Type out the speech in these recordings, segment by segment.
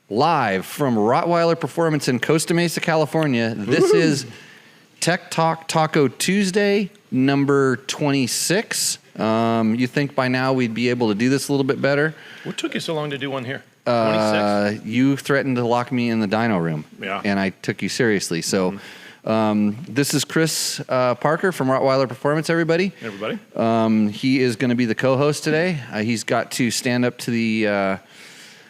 live from Rottweiler Performance in Costa Mesa, California. This is Tech Talk Taco Tuesday, number 26. You think by now we'd be able to do this a little bit better? What took you so long to do one here? 26? You threatened to lock me in the dyno room. Yeah. And I took you seriously. So this is Chris Parker from Rottweiler Performance, everybody. Everybody. He is going to be the co-host today. He's got to stand up to the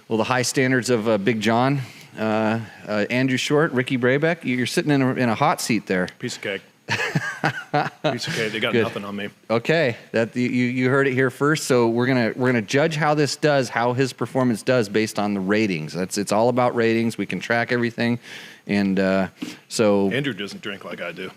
high standards of Big John, Andrew Short, Ricky Brabeck. You're sitting in a hot seat there. Piece of cake. Piece of cake. They got Good. nothing on me. Okay, that you heard it here first. So we're gonna judge how this does, how his performance does based on the ratings. It's all about ratings. We can track everything, and so Andrew doesn't drink like I do.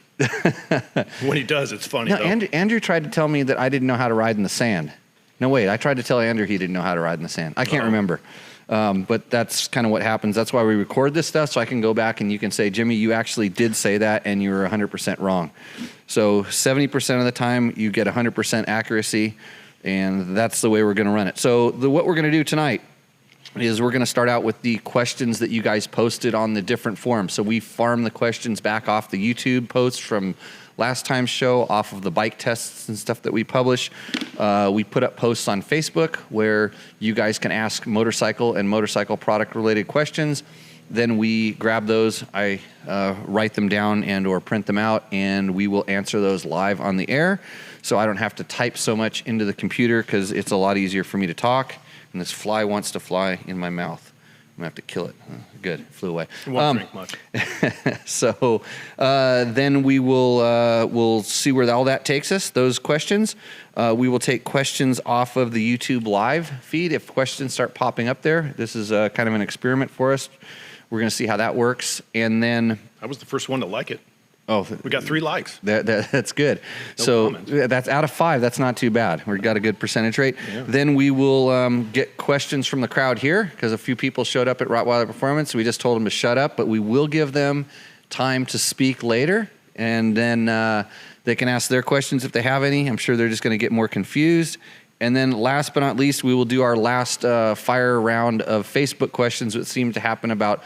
When he does, it's funny. No, though. Andrew tried to tell me that I didn't know how to ride in the sand. No, wait, I tried to tell Andrew he didn't know how to ride in the sand. I can't remember. But that's kind of what happens. That's why we record this stuff, so I can go back and you can say, Jimmy, you actually did say that and you were 100% wrong. So 70% of the time you get 100% accuracy, and that's the way we're going to run it. So what we're going to do tonight is we're going to start out with the questions that you guys posted on the different forums. So we farm the questions back off the YouTube posts from last time's show, off of the bike tests and stuff that we publish. We put up posts on Facebook where you guys can ask motorcycle and motorcycle product related questions. Then we grab those, I write them down and or print them out, and we will answer those live on the air. So I don't have to type so much into the computer because it's a lot easier for me to talk. And this fly wants to fly in my mouth. I'm going to have to kill it. Good, it flew away. You won't drink much. So then we will we'll see where all that takes us, those questions. We will take questions off of the YouTube live feed. If questions start popping up there, this is kind of an experiment for us. We're going to see how that works. And then I was the first one to like it. Oh, we got 3 likes. That's good. No so comments. That's out of 5. That's not too bad. We've got a good percentage rate. Yeah. Then we will get questions from the crowd here because a few people showed up at Rottweiler Performance. We just told them to shut up, but we will give them time to speak later, and then they can ask their questions if they have any. I'm sure they're just going to get more confused. And then last but not least, we will do our last fire round of Facebook questions, which seem to happen about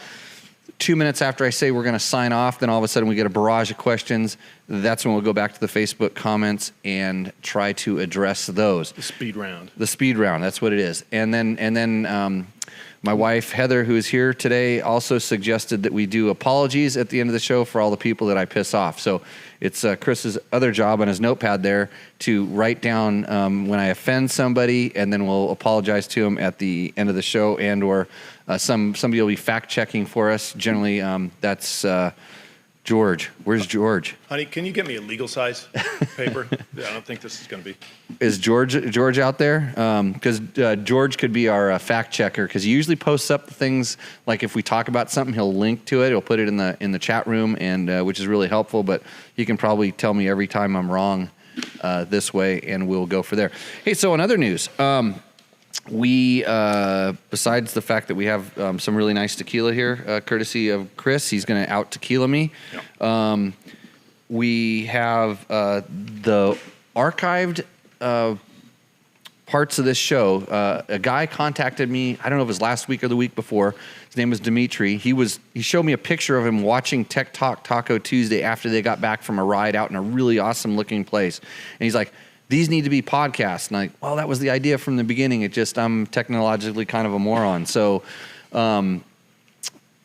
2 minutes after I say we're going to sign off. Then all of a sudden we get a barrage of questions. That's when we'll go back to the Facebook comments and try to address those. The speed round. The speed round, that's what it is. And then my wife, Heather, who is here today, also suggested that we do apologies at the end of the show for all the people that I piss off. So it's Chris's other job on his notepad there to write down when I offend somebody, and then we'll apologize to him at the end of the show, and or somebody will be fact-checking for us. Generally, that's George. Where's George? Honey, can you get me a legal size paper? Yeah, I don't think this is going to be. Is George out there? Because George could be our fact checker, because he usually posts up things like if we talk about something, he'll link to it. He'll put it in the chat room, and which is really helpful. But he can probably tell me every time I'm wrong this way, and we'll go for there. Hey, so in other news, we besides the fact that we have some really nice tequila here, courtesy of Chris, he's going to out tequila me. Yep. We have the archived parts of this show. A guy contacted me, I don't know if it was last week or the week before. His name was Dimitri. He showed me a picture of him watching Tech Talk Taco Tuesday after they got back from a ride out in a really awesome looking place. And he's like, these need to be podcasts. And I'm like, well, that was the idea from the beginning. It just, I'm technologically kind of a moron. So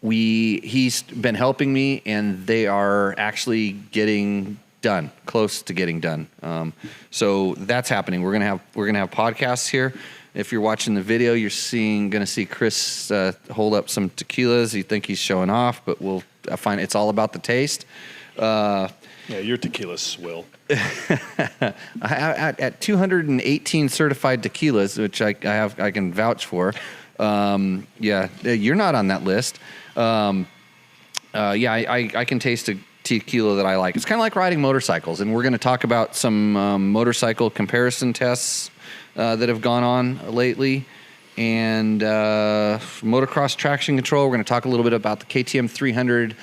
he's been helping me, and they are actually getting done, close to getting done. So that's happening. We're gonna have podcasts here. If you're watching the video, you're gonna see Chris hold up some tequilas. You think he's showing off, but I find it's all about the taste. Yeah, your tequila's swill. At 218 certified tequilas, which I can vouch for. Yeah, you're not on that list. I can taste a tequila that I like. It's kind of like riding motorcycles, and we're going to talk about some motorcycle comparison tests that have gone on lately, and motocross traction control. We're going to talk a little bit about the KTM 300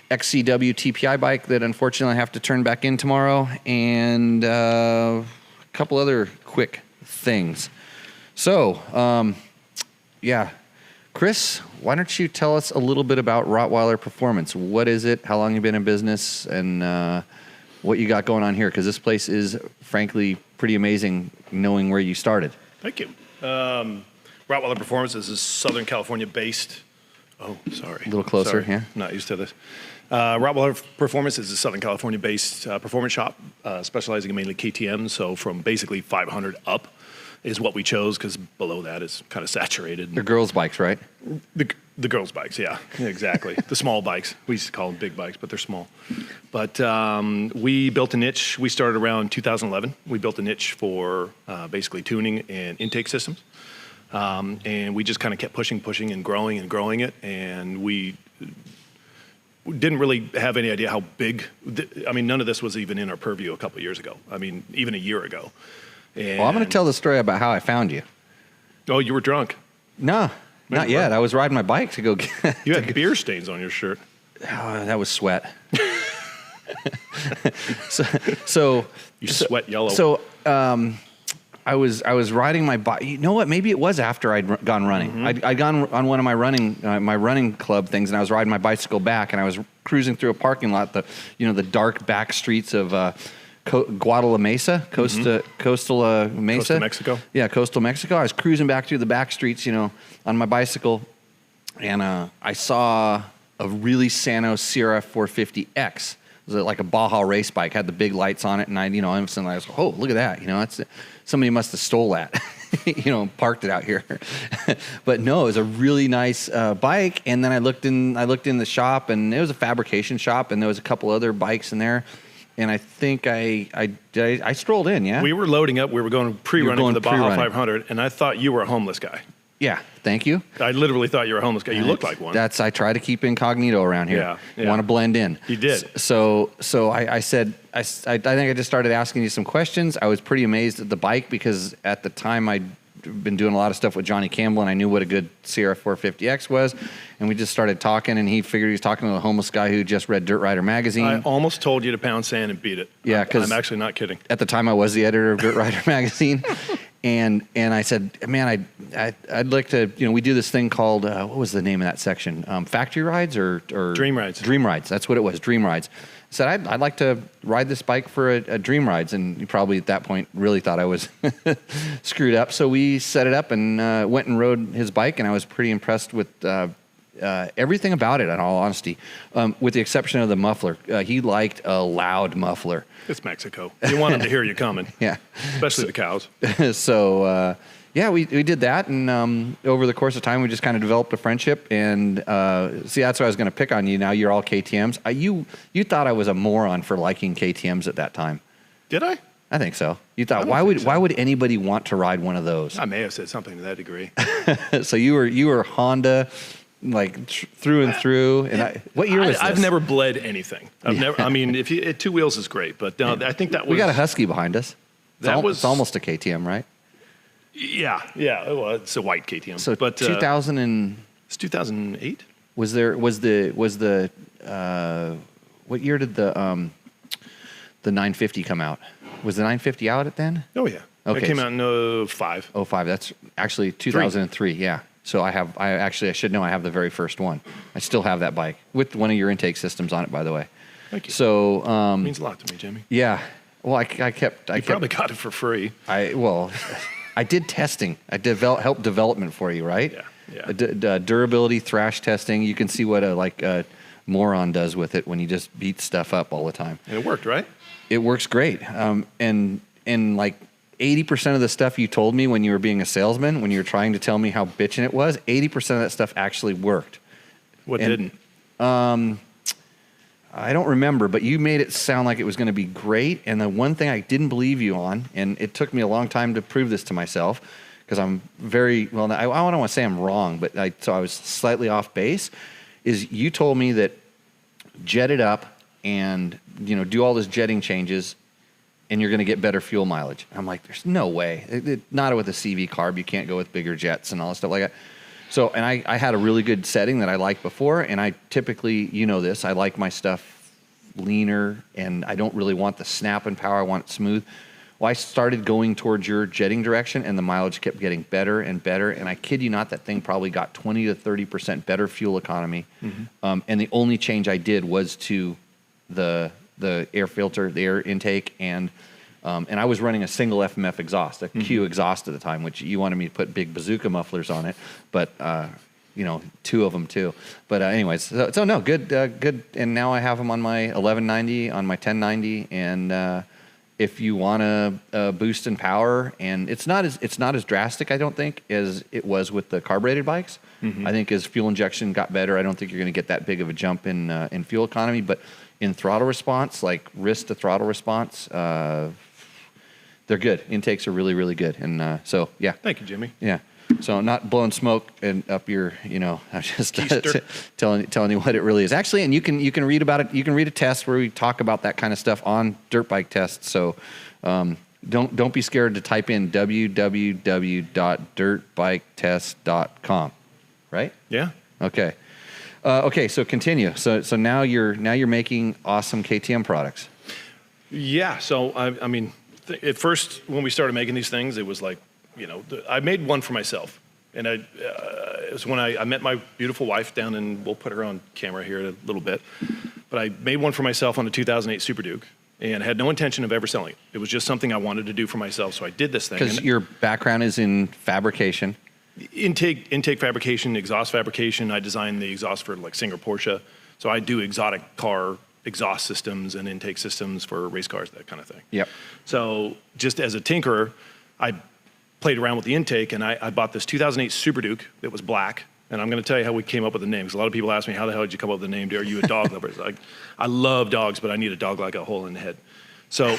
XCW TPI bike that unfortunately I have to turn back in tomorrow, and a couple other quick things. So, Chris, why don't you tell us a little bit about Rottweiler Performance? What is it? How long you been in business? And what you got going on here? Because this place is, frankly, pretty amazing knowing where you started. Thank you. Rottweiler Performance is a Southern California-based. Oh, sorry. A little closer, yeah. Not used to this. Rottweiler Performance is a Southern California-based performance shop specializing in mainly KTM. So from basically 500 up is what we chose because below that is kind of saturated. They're girls' bikes, right? The girls' bikes, yeah, exactly. The small bikes. We used to call them big bikes, but they're small. But we built a niche. We started around 2011. We built a niche for basically tuning and intake systems. And we just kind of kept pushing and growing it. And we didn't really have any idea how big. None of this was even in our purview a couple of years ago. Even a year ago. And Well, I'm going to tell the story about how I found you. Oh, you were drunk. No, not yet. I was riding my bike to go get... You had beer stains on your shirt. Oh, that was sweat. so You sweat yellow. So I was riding my bike. You know what? Maybe it was after I'd gone running. Mm-hmm. I'd gone on one of my running club things, and I was riding my bicycle back, and I was cruising through a parking lot, the dark back streets of Guadalajara Mesa, Costa Mesa, Costa Mexico. Yeah, coastal Mexico. I was cruising back through the back streets, on my bicycle, and I saw a really Sano CRF 450X. It was like a Baja race bike, had the big lights on it, and I was like, oh, look at that, that's somebody must have stole that, parked it out here. But no, it was a really nice bike. And then I looked in the shop, and it was a fabrication shop, and there was a couple other bikes in there. And I think I strolled in, yeah? We were loading up. We were going pre-running for the Baja pre-running. 500, and I thought you were a homeless guy. Yeah, thank you. I literally thought you were a homeless guy. You looked like one. I try to keep incognito around here. Yeah. Want to blend in. You did. So I said, I think I just started asking you some questions. I was pretty amazed at the bike because at the time I'd been doing a lot of stuff with Johnny Campbell, and I knew what a good CRF 450X was. And we just started talking, and he figured he was talking to a homeless guy who just read Dirt Rider magazine. I almost told you to pound sand and beat it. Yeah, because I'm actually not kidding. At the time, I was the editor of Dirt Rider magazine, and I said, man, I'd like to, we do this thing called what was the name of that section? Factory rides or Dream rides. Dream rides. That's what it was. Dream rides. I said I'd like to ride this bike for a dream rides, and you probably at that point really thought I was screwed up. So we set it up and went and rode his bike, and I was pretty impressed with everything about it, in all honesty, with the exception of the muffler. He liked a loud muffler. It's Mexico. You want them to hear you coming. Yeah. Especially the cows. So, we did that, and over the course of time, we just kind of developed a friendship. And see, that's what I was going to pick on you. Now you're all KTMs. You thought I was a moron for liking KTMs at that time. Did I? I think so. You thought why would anybody want to ride one of those? I may have said something to that degree. So you were Honda. Like through and through, and what year was this? I've never bled anything. Never. If two wheels is great, but I think that was. We got a Husky behind us. It's almost a KTM, right? Yeah. Well, it's a white KTM. So, but 2000 and it's 2008. Was the what year did the 950 come out? Was the 950 out at then? Oh yeah. Okay. It came out in 05. 05. That's actually 2003. Yeah. So I should know I have the very first one. I still have that bike with one of your intake systems on it, by the way. Thank you. So it means a lot to me, Jimmy. Yeah. Well, I probably got it for free. I did testing. I helped development for you, right? Yeah. Durability thrash testing. You can see what a moron does with it when you just beat stuff up all the time. And it worked, right? It works great. And like 80% of the stuff you told me when you were being a salesman, when you were trying to tell me how bitchin' it was, 80% of that stuff actually worked. What didn't? I don't remember, but you made it sound like it was going to be great. And the one thing I didn't believe you on, and it took me a long time to prove this to myself, because I'm very, well, I don't want to say I'm wrong, but so I was slightly off base, is you told me that jet it up and, do all those jetting changes, and you're going to get better fuel mileage. I'm like, there's no way. Not with a CV carb. You can't go with bigger jets and all that stuff like that. So, and I had a really good setting that I liked before, and I typically, this, I like my stuff leaner, and I don't really want the snap and power. I want it smooth. Well, I started going towards your jetting direction, and the mileage kept getting better and better. And I kid you not, that thing probably got 20 to 30% better fuel economy. And the only change I did was to the air filter, the air intake, and I was running a single FMF exhaust, a Q exhaust at the time, which you wanted me to put big bazooka mufflers on it, but you know, 2 of them too. But anyways, so no, good. And now I have them on my 1190, on my 1090, and if you want to boost in power, and it's not as drastic, I don't think, as it was with the carbureted bikes. I think as fuel injection got better, I don't think you're going to get that big of a jump in fuel economy, but in throttle response, like wrist to throttle response, they're good. Intakes are really, really good. And so, yeah. Thank you, Jimmy. Yeah. So not blowing smoke and up your, you know, I'm just telling you what it really is. Actually, and you can read about it. You can read a test where we talk about that kind of stuff on dirt bike tests. So don't be scared to type in www.dirtbiketest.com. Right? Yeah. Okay. Okay. So continue. So now you're making awesome KTM products. Yeah. So I mean, at first when we started making these things, it was like, you know, I made one for myself, and it was when I met my beautiful wife down in, we'll put her on camera here in a little bit, but I made one for myself on a 2008 Super Duke, and had no intention of ever selling it. It was just something I wanted to do for myself, so I did this thing. Because your background is in fabrication. Intake fabrication, exhaust fabrication. I designed the exhaust for like Singer Porsche, so I do exotic car exhaust systems and intake systems for race cars, that kind of thing. Yep. So just as a tinkerer, I played around with the intake, and I bought this 2008 Super Duke that was black. And I'm going to tell you how we came up with the name, because a lot of people ask me, how the hell did you come up with the name? Are you a dog lover? It's like, I love dogs, but I need a dog like a hole in the head. So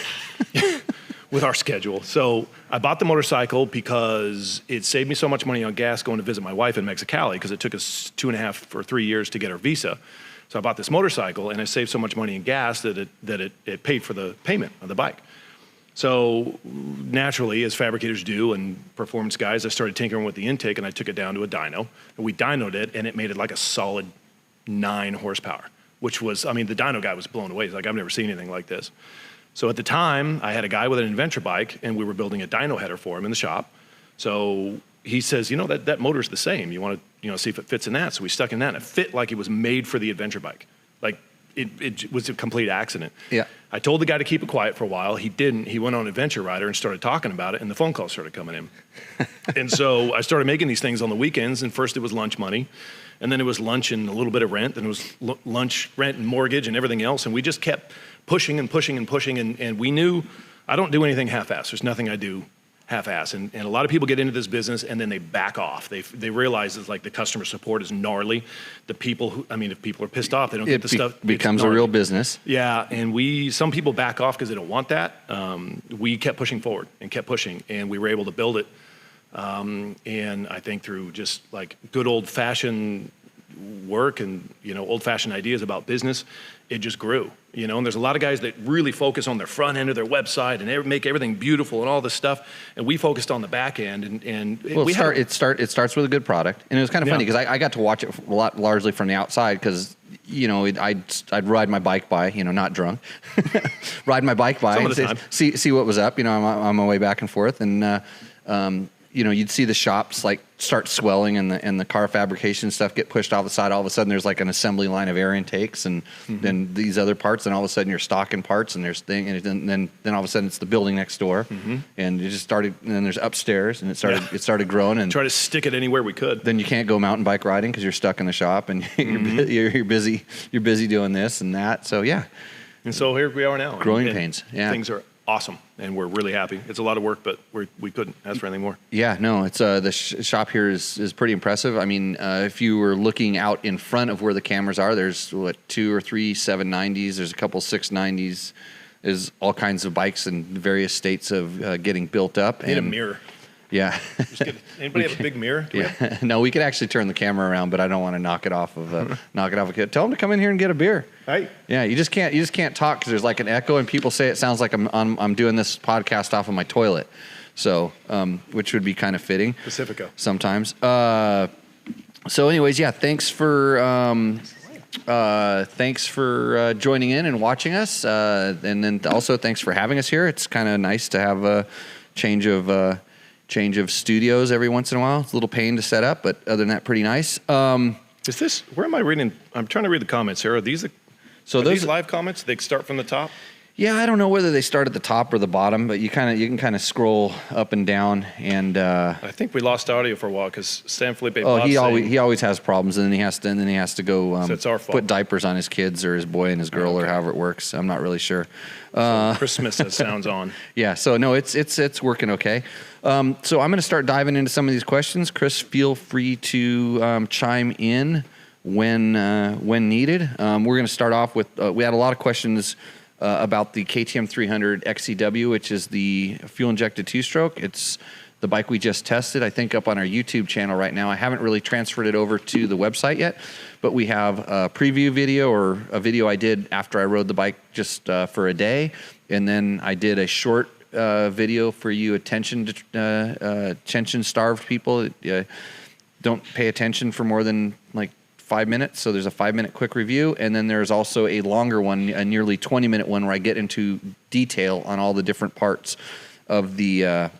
with our schedule. So I bought the motorcycle because it saved me so much money on gas going to visit my wife in Mexicali, because it took us 2.5 or 3 years to get our visa. So I bought this motorcycle, and it saved so much money in gas that it paid for the payment of the bike. So naturally, as fabricators do and performance guys, I started tinkering with the intake, and I took it down to a dyno. And we dynoed it, and it made it like a solid 9 horsepower, which was, I mean, the dyno guy was blown away. He's like, I've never seen anything like this. So at the time, I had a guy with an adventure bike, and we were building a dyno header for him in the shop. So he says, you know, that motor's the same. You want to, you know, see if it fits in that. So we stuck in that, and it fit like it was made for the adventure bike. Like, it was a complete accident. Yeah. I told the guy to keep it quiet for a while. He didn't. He went on Adventure Rider and started talking about it, and the phone calls started coming in. And so I started making these things on the weekends, and first it was lunch money, and then it was lunch and a little bit of rent, and it was lunch, rent, and mortgage, and everything else. And we just kept pushing and pushing and pushing, and we knew I don't do anything half-assed. There's nothing I do half-assed. And a lot of people get into this business and then they back off. They realize it's like the customer support is gnarly. The people who, I mean, if people are pissed off, they don't get the stuff. It becomes a real business. Yeah, and some people back off because they don't want that. We kept pushing forward and kept pushing, and we were able to build it. And I think through just like good old-fashioned work and, you know, old-fashioned ideas about business, it just grew. You know, and there's a lot of guys that really focus on their front end of their website and make everything beautiful and all this stuff, and we focused on the back end. It starts with a good product, and it was kind of funny because I got to watch it a lot largely from the outside because, you know, I'd ride my bike by, you know, not drunk, ride my bike by and see what was up. You know, I'm on my way back and forth, and you know, you'd see the shops like start swelling and the car fabrication stuff get pushed off the side. All of a sudden there's like an assembly line of air intakes and then these other parts, and all of a sudden you're stocking parts and there's and then all of a sudden it's the building next door and it just started, and then there's upstairs and it started growing, and try to stick it anywhere we could. Then you can't go mountain bike riding because you're stuck in the shop and you're busy doing this and that. So yeah. And so here we are now. Growing pains. Yeah. Things are awesome, and we're really happy. It's a lot of work, but we couldn't ask for anything more. Yeah, no, it's the shop here is pretty impressive. I mean, if you were looking out in front of where the cameras are, there's 2 or 3 790s. There's a couple 690s. There's all kinds of bikes in various states of getting built up. Need a mirror. Yeah. Anybody have a big mirror? No, we could actually turn the camera around, but I don't want to knock it off of a kid. Tell them to come in here and get a beer. Right. Yeah, you just can't talk because there's like an echo, and people say it sounds like I'm doing this podcast off of my toilet. So, which would be kind of fitting. Pacifico. Sometimes. So anyways, yeah, thanks for Thanks for joining in and watching us. And then also thanks for having us here. It's kind of nice to have a change of studios every once in a while. It's a little pain to set up, but other than that, pretty nice. Is this, where am I reading? I'm trying to read the comments here. Are these these live comments? They start from the top? Yeah, I don't know whether they start at the top or the bottom, but you can kind of scroll up and down. And I think we lost audio for a while because Stan Felipe. He always has problems, and then he has to go so it's our fault. Put diapers on his kids or his boy and his girl or however it works. I'm not really sure. So Christmas sounds on. Yeah, so no, it's working okay. So I'm going to start diving into some of these questions. Chris, feel free to chime in when needed. We're going to start off with we had a lot of questions about the KTM 300 XCW, which is the fuel-injected two-stroke. It's the bike we just tested, I think, up on our YouTube channel right now. I haven't really transferred it over to the website yet, but we have a preview video or a video I did after I rode the bike just for a day, and then I did a short video for you attention-starved people. Don't pay attention for more than like 5 minutes, so there's a 5-minute quick review, and then there's also a longer one, a nearly 20-minute one, where I get into detail on all the different parts of the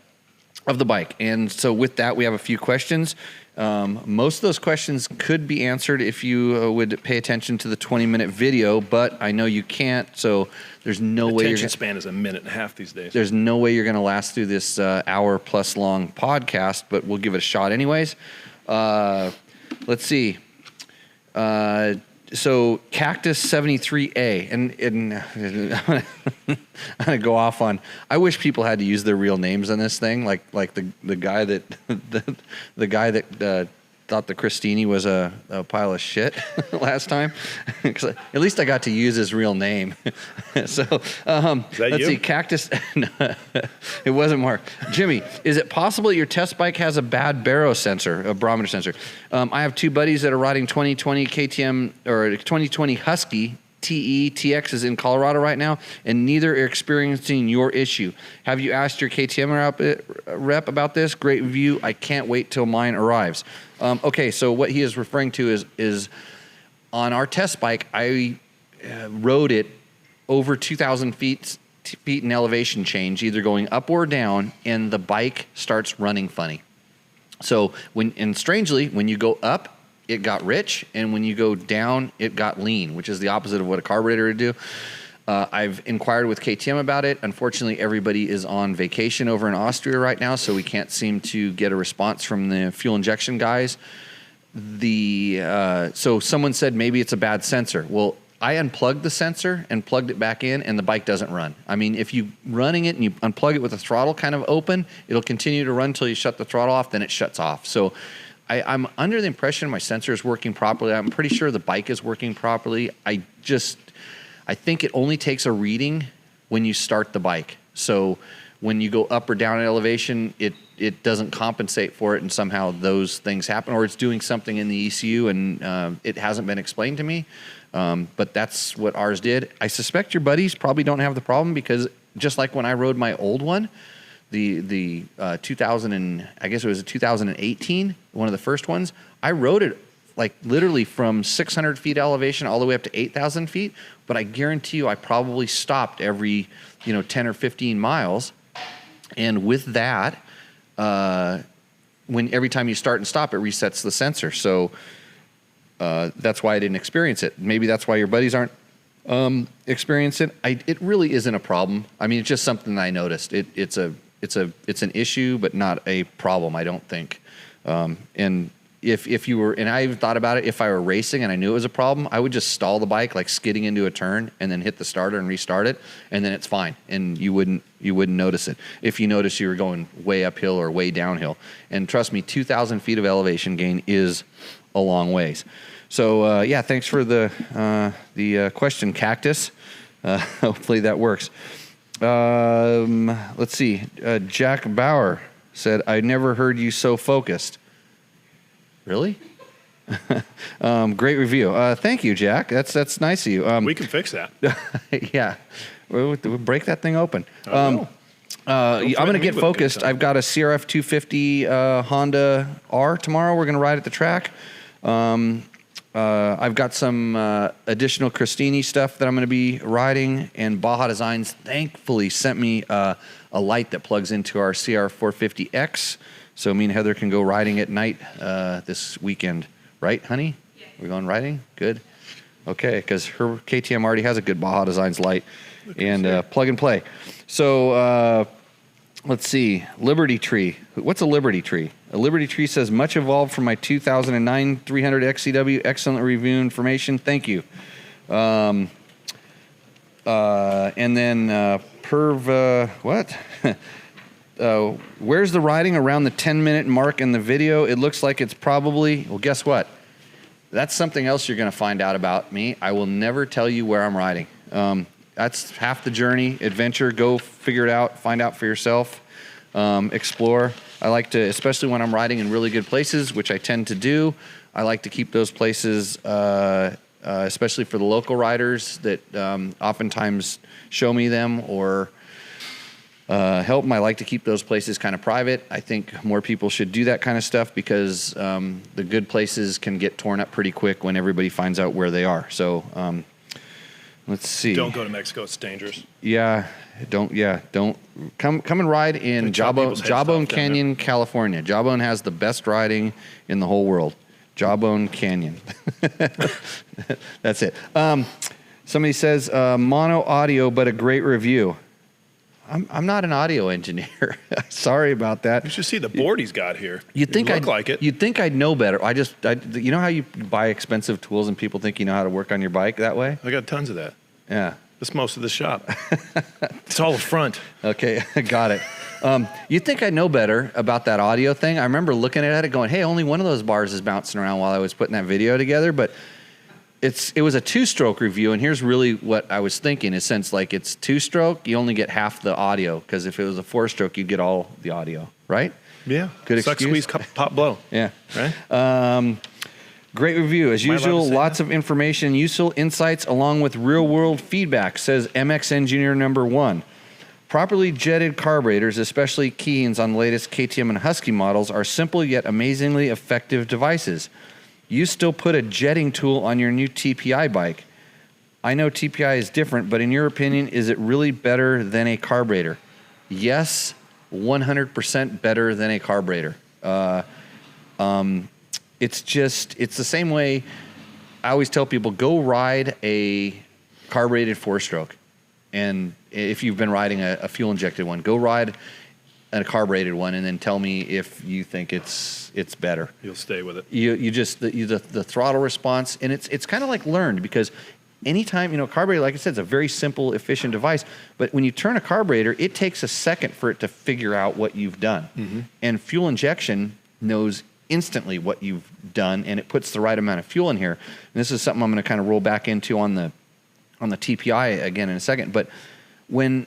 bike. And so with that, we have a few questions. Most of those questions could be answered if you would pay attention to the 20-minute video, but I know you can't, so there's no way attention span is a minute and a half these days. There's no way you're going to last through this hour-plus long podcast, but we'll give it a shot anyways. Let's see. So Cactus 73A, and I'm gonna go off on. I wish people had to use their real names on this thing, like the guy that the guy that thought the Christini was a pile of shit last time. 'Cause at least I got to use his real name. So let's see, Cactus. No, it wasn't Mark. Jimmy, is it possible your test bike has a bad barometer sensor? I have two buddies that are riding 2020 KTM or 2020 Husky TXs in Colorado right now, and neither are experiencing your issue. Have you asked your KTM rep about this? Great review. I can't wait till mine arrives. Okay, so what he is referring to is on our test bike, I rode it over 2,000 feet in elevation change, either going up or down, and the bike starts running funny. So strangely, when you go up, it got rich, and when you go down, it got lean, which is the opposite of what a carburetor would do. I've inquired with KTM about it. Unfortunately, everybody is on vacation over in Austria right now, so we can't seem to get a response from the fuel injection guys. So someone said maybe it's a bad sensor. Well, I unplugged the sensor and plugged it back in, and the bike doesn't run. I mean, if you running it and you unplug it with the throttle kind of open, it'll continue to run until you shut the throttle off, then it shuts off. So I'm under the impression my sensor is working properly. I'm pretty sure the bike is working properly. I think it only takes a reading when you start the bike. So when you go up or down in elevation, it doesn't compensate for it, and somehow those things happen, or it's doing something in the ECU, and it hasn't been explained to me. But that's what ours did. I suspect your buddies probably don't have the problem, because just like when I rode my old one, the 2000 and I guess it was a 2018, one of the first ones, I rode it like literally from 600 feet elevation all the way up to 8,000 feet. But I guarantee you, I probably stopped every 10 or 15 miles. And with that, every time you start and stop, it resets the sensor. So that's why I didn't experience it. Maybe that's why your buddies aren't experiencing it. It really isn't a problem. I mean, it's just something that I noticed. It's an issue, but not a problem, I don't think. And if you were, and I even thought about it, if I were racing and I knew it was a problem, I would just stall the bike, like skidding into a turn, and then hit the starter and restart it, and then it's fine, and you wouldn't notice it. If you notice you were going way uphill or way downhill, and trust me, 2,000 feet of elevation gain is a long ways. So yeah, thanks for the question, Cactus. Hopefully that works. Let's see. Jack Bauer said, "I never heard you so focused." Really? Great review. Thank you, Jack. That's nice of you. We can fix that. Yeah, we'll break that thing open. I'm going to get focused. I've got a CRF 250 Honda R tomorrow. We're going to ride at the track. I've got some additional Christini stuff that I'm going to be riding, and Baja Designs thankfully sent me a light that plugs into our CR450X, so me and Heather can go riding at night this weekend. Right, honey? Yeah. We're going riding? Good. Okay, because her KTM already has a good Baja Designs light, and plug and play. So let's see. Liberty Tree. What's a Liberty Tree? A Liberty Tree says, much evolved from my 2009 300 XCW. Excellent review information. Thank you. And then Perv, what? Where's the riding around the 10-minute mark in the video? It looks like it's probably, well, guess what? That's something else you're going to find out about me. I will never tell you where I'm riding. That's half the journey, adventure. Go figure it out, find out for yourself, explore. I like to, especially when I'm riding in really good places, which I tend to do, I like to keep those places, especially for the local riders that oftentimes show me them or help them. I like to keep those places kind of private. I think more people should do that kind of stuff because the good places can get torn up pretty quick when everybody finds out where they are. So let's see. Don't go to Mexico. It's dangerous. Yeah, don't come and ride in Jawbone Canyon, California. Jawbone has the best riding in the whole world. Jawbone Canyon. That's it. Somebody says mono audio, but a great review. I'm not an audio engineer. Sorry about that. You should see the board he's got here. You'd think I'd like it. You'd think I'd know better. You know how you buy expensive tools and people think you know how to work on your bike that way? I got tons of that. Yeah. That's most of the shop. It's all the front. Okay, got it. You'd think I'd know better about that audio thing. I remember looking at it going, hey, only one of those bars is bouncing around while I was putting that video together, but it was a two-stroke review, and here's really what I was thinking is since like it's two-stroke, you only get half the audio, because if it was a four-stroke, you'd get all the audio, right? Yeah. Good Suck, excuse. squeeze, pop, blow. Yeah. Right? Great review. As usual, lots of information, useful insights, along with real-world feedback, says MX Engineer number 1. Properly jetted carburetors, especially Keens on the latest KTM and Husky models, are simple yet amazingly effective devices. You still put a jetting tool on your new TPI bike. I know TPI is different, but in your opinion, is it really better than a carburetor? Yes, 100% better than a carburetor. It's the same way I always tell people, go ride a carbureted four-stroke. And if you've been riding a fuel-injected one, go ride a carbureted one and then tell me if you think it's better. You'll stay with it. You just the throttle response, and it's kind of like learned, because anytime, carburetor, like I said, it's a very simple, efficient device, but when you turn a carburetor, it takes a second for it to figure out what you've done. Mm-hmm. And fuel injection knows instantly what you've done, and it puts the right amount of fuel in here. And this is something I'm going to kind of roll back into on the TPI again in a second. But when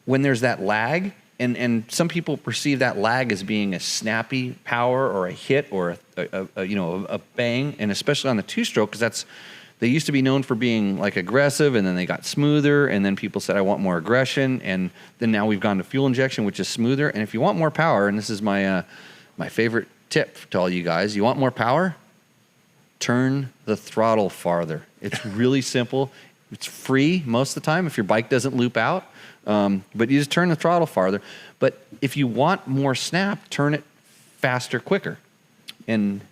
there's that lag, and some people perceive that lag as being a snappy power or a hit or a bang, and especially on the two-stroke, because they used to be known for being like aggressive, and then they got smoother, and then people said, I want more aggression, and then now we've gone to fuel injection, which is smoother. And if you want more power, and this is my favorite tip to all you guys, you want more power? Turn the throttle farther. It's really simple. It's free most of the time if your bike doesn't loop out, but you just turn the throttle farther. But if you want more snap, turn it faster, quicker, and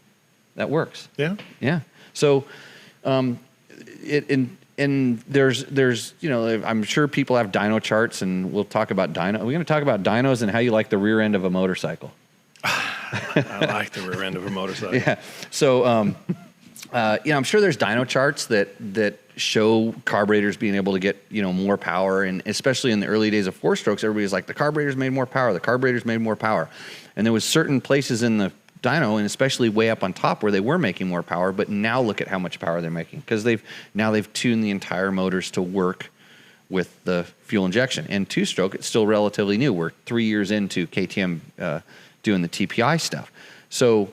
that works. Yeah. Yeah. So, there's I'm sure people have dyno charts, and we'll talk about dyno. We're going to talk about dynos and how you like the rear end of a motorcycle. I like the rear end of a motorcycle. Yeah. So, I'm sure there's dyno charts that show carburetors being able to get, more power. And especially in the early days of four-strokes, everybody's like, the carburetors made more power. The carburetors made more power. And there was certain places in the dyno, and especially way up on top, where they were making more power. But now look at how much power they're making, because they've tuned the entire motors to work with the fuel injection. And two-stroke, it's still relatively new. We're 3 years into KTM doing the TPI stuff. So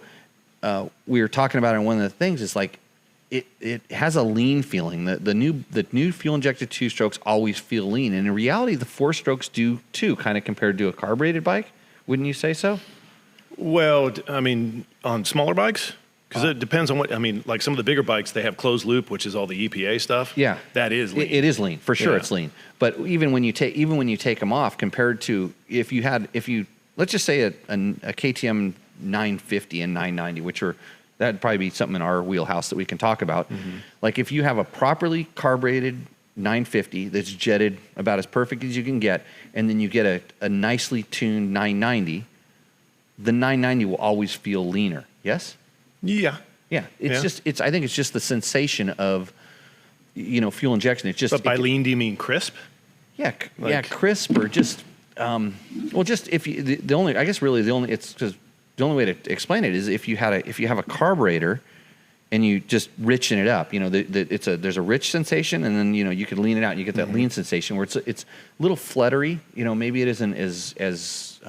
we were talking about it, and one of the things is like it has a lean feeling. The new fuel injected two strokes always feel lean, and in reality, the four strokes do too, kind of compared to a carbureted bike. Wouldn't you say so? Well, I mean, on smaller bikes Because it depends on what, I mean, like some of the bigger bikes, they have closed loop, which is all the EPA stuff. Yeah. That is lean. It is lean. For sure Yeah. it's lean. But even when you take them off compared to if you let's just say a KTM 950 and 990, which are, that'd probably be something in our wheelhouse that we can talk about. Like if you have a properly carbureted 950 that's jetted about as perfect as you can get, and then you get a nicely tuned 990, the 990 will always feel leaner. Yes? Yeah. Yeah. I think it's just the sensation of, fuel injection. It's just. But by lean, do you mean crisp? Yeah. Crisp or just, just if you, the only way to explain it is if you have a carburetor and you just richen it up, there's a rich sensation, and then, you can lean it out and you get that lean sensation where it's a little fluttery, maybe it isn't as it's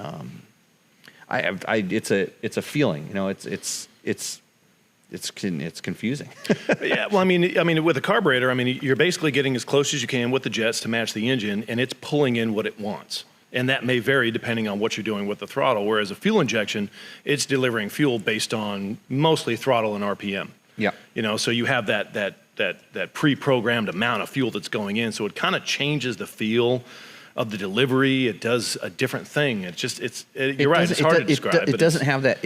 a feeling, it's confusing. Yeah, well, I mean, with a carburetor, you're basically getting as close as you can with the jets to match the engine, and it's pulling in what it wants. And that may vary depending on what you're doing with the throttle. Whereas a fuel injection, it's delivering fuel based on mostly throttle and RPM. Yeah. So you have that pre-programmed amount of fuel that's going in. So it kind of changes the feel of the delivery. It does a different thing. You're right. It's hard to describe. It doesn't have that.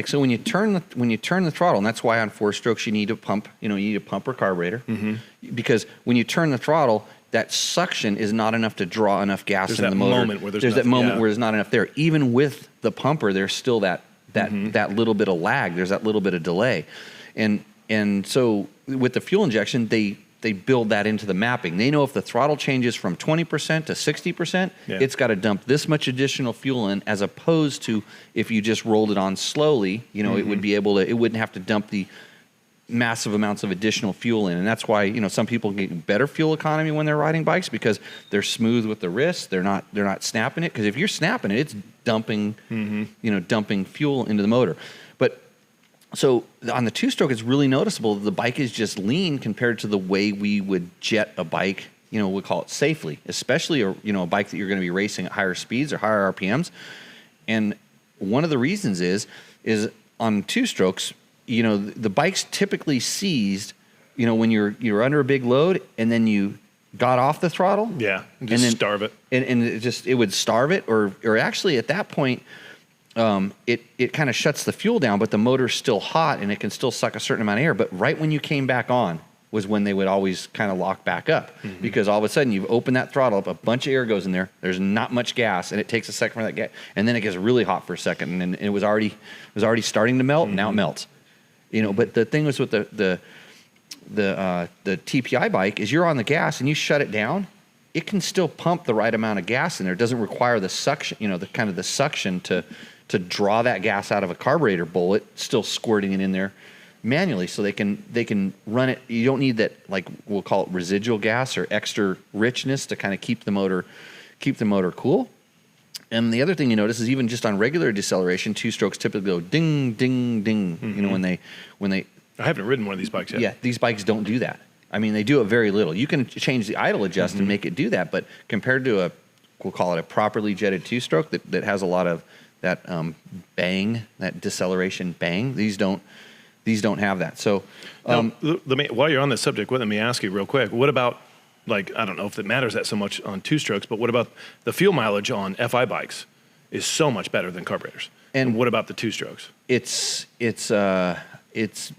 So when you turn the throttle, and that's why on 4-strokes you need a pump. You need a pump or carburetor, because when you turn the throttle, that suction is not enough to draw enough gas into the motor. There's that moment where there's not enough there. Even with the pumper, there's still that little bit of lag. There's that little bit of delay, and so with the fuel injection, they build that into the mapping. They know if the throttle changes from 20% to 60%, it's got to dump this much additional fuel in, as opposed to if you just rolled it on slowly, it would be able to, it wouldn't have to dump the massive amounts of additional fuel in. And that's why, some people get better fuel economy when they're riding bikes, because they're smooth with the wrist. They're not snapping it. Because if you're snapping it, it's dumping, dumping fuel into the motor. But so on the 2-stroke, it's really noticeable. The bike is just lean compared to the way we would jet a bike, we call it safely, especially a bike that you're going to be racing at higher speeds or higher RPMs. And one of the reasons is on 2-strokes, the bike's typically seized, when you're under a big load and then you got off the throttle. Yeah, and then starve it. And it would starve it, or actually at that point, it kind of shuts the fuel down, but the motor's still hot and it can still suck a certain amount of air. But right when you came back on was when they would always kind of lock back up, because all of a sudden you've opened that throttle up, a bunch of air goes in there, there's not much gas, and it takes a second for that gas, and then it gets really hot for a second, and it was already starting to melt, and now it melts. But the thing was with the TPI bike is you're on the gas and you shut it down, it can still pump the right amount of gas in there. It doesn't require the suction, the suction to draw that gas out of a carburetor bowl. It's still squirting it in there manually, so they can run it. You don't need that, like we'll call it residual gas or extra richness to kind of keep the motor cool. And the other thing you notice is even just on regular deceleration, 2-strokes typically go ding, ding, ding. When they. I haven't ridden one of these bikes yet. Yeah, these bikes don't do that. They do it very little. You can change the idle adjust and make it do that, but compared to we'll call it a properly jetted 2-stroke that has a lot of that bang, that deceleration bang, these don't have that. So while you're on this subject, let me ask you real quick. What about, I don't know if it matters that so much on 2-strokes, but what about the fuel mileage on FI bikes is so much better than carburetors? And what about the 2-strokes? It's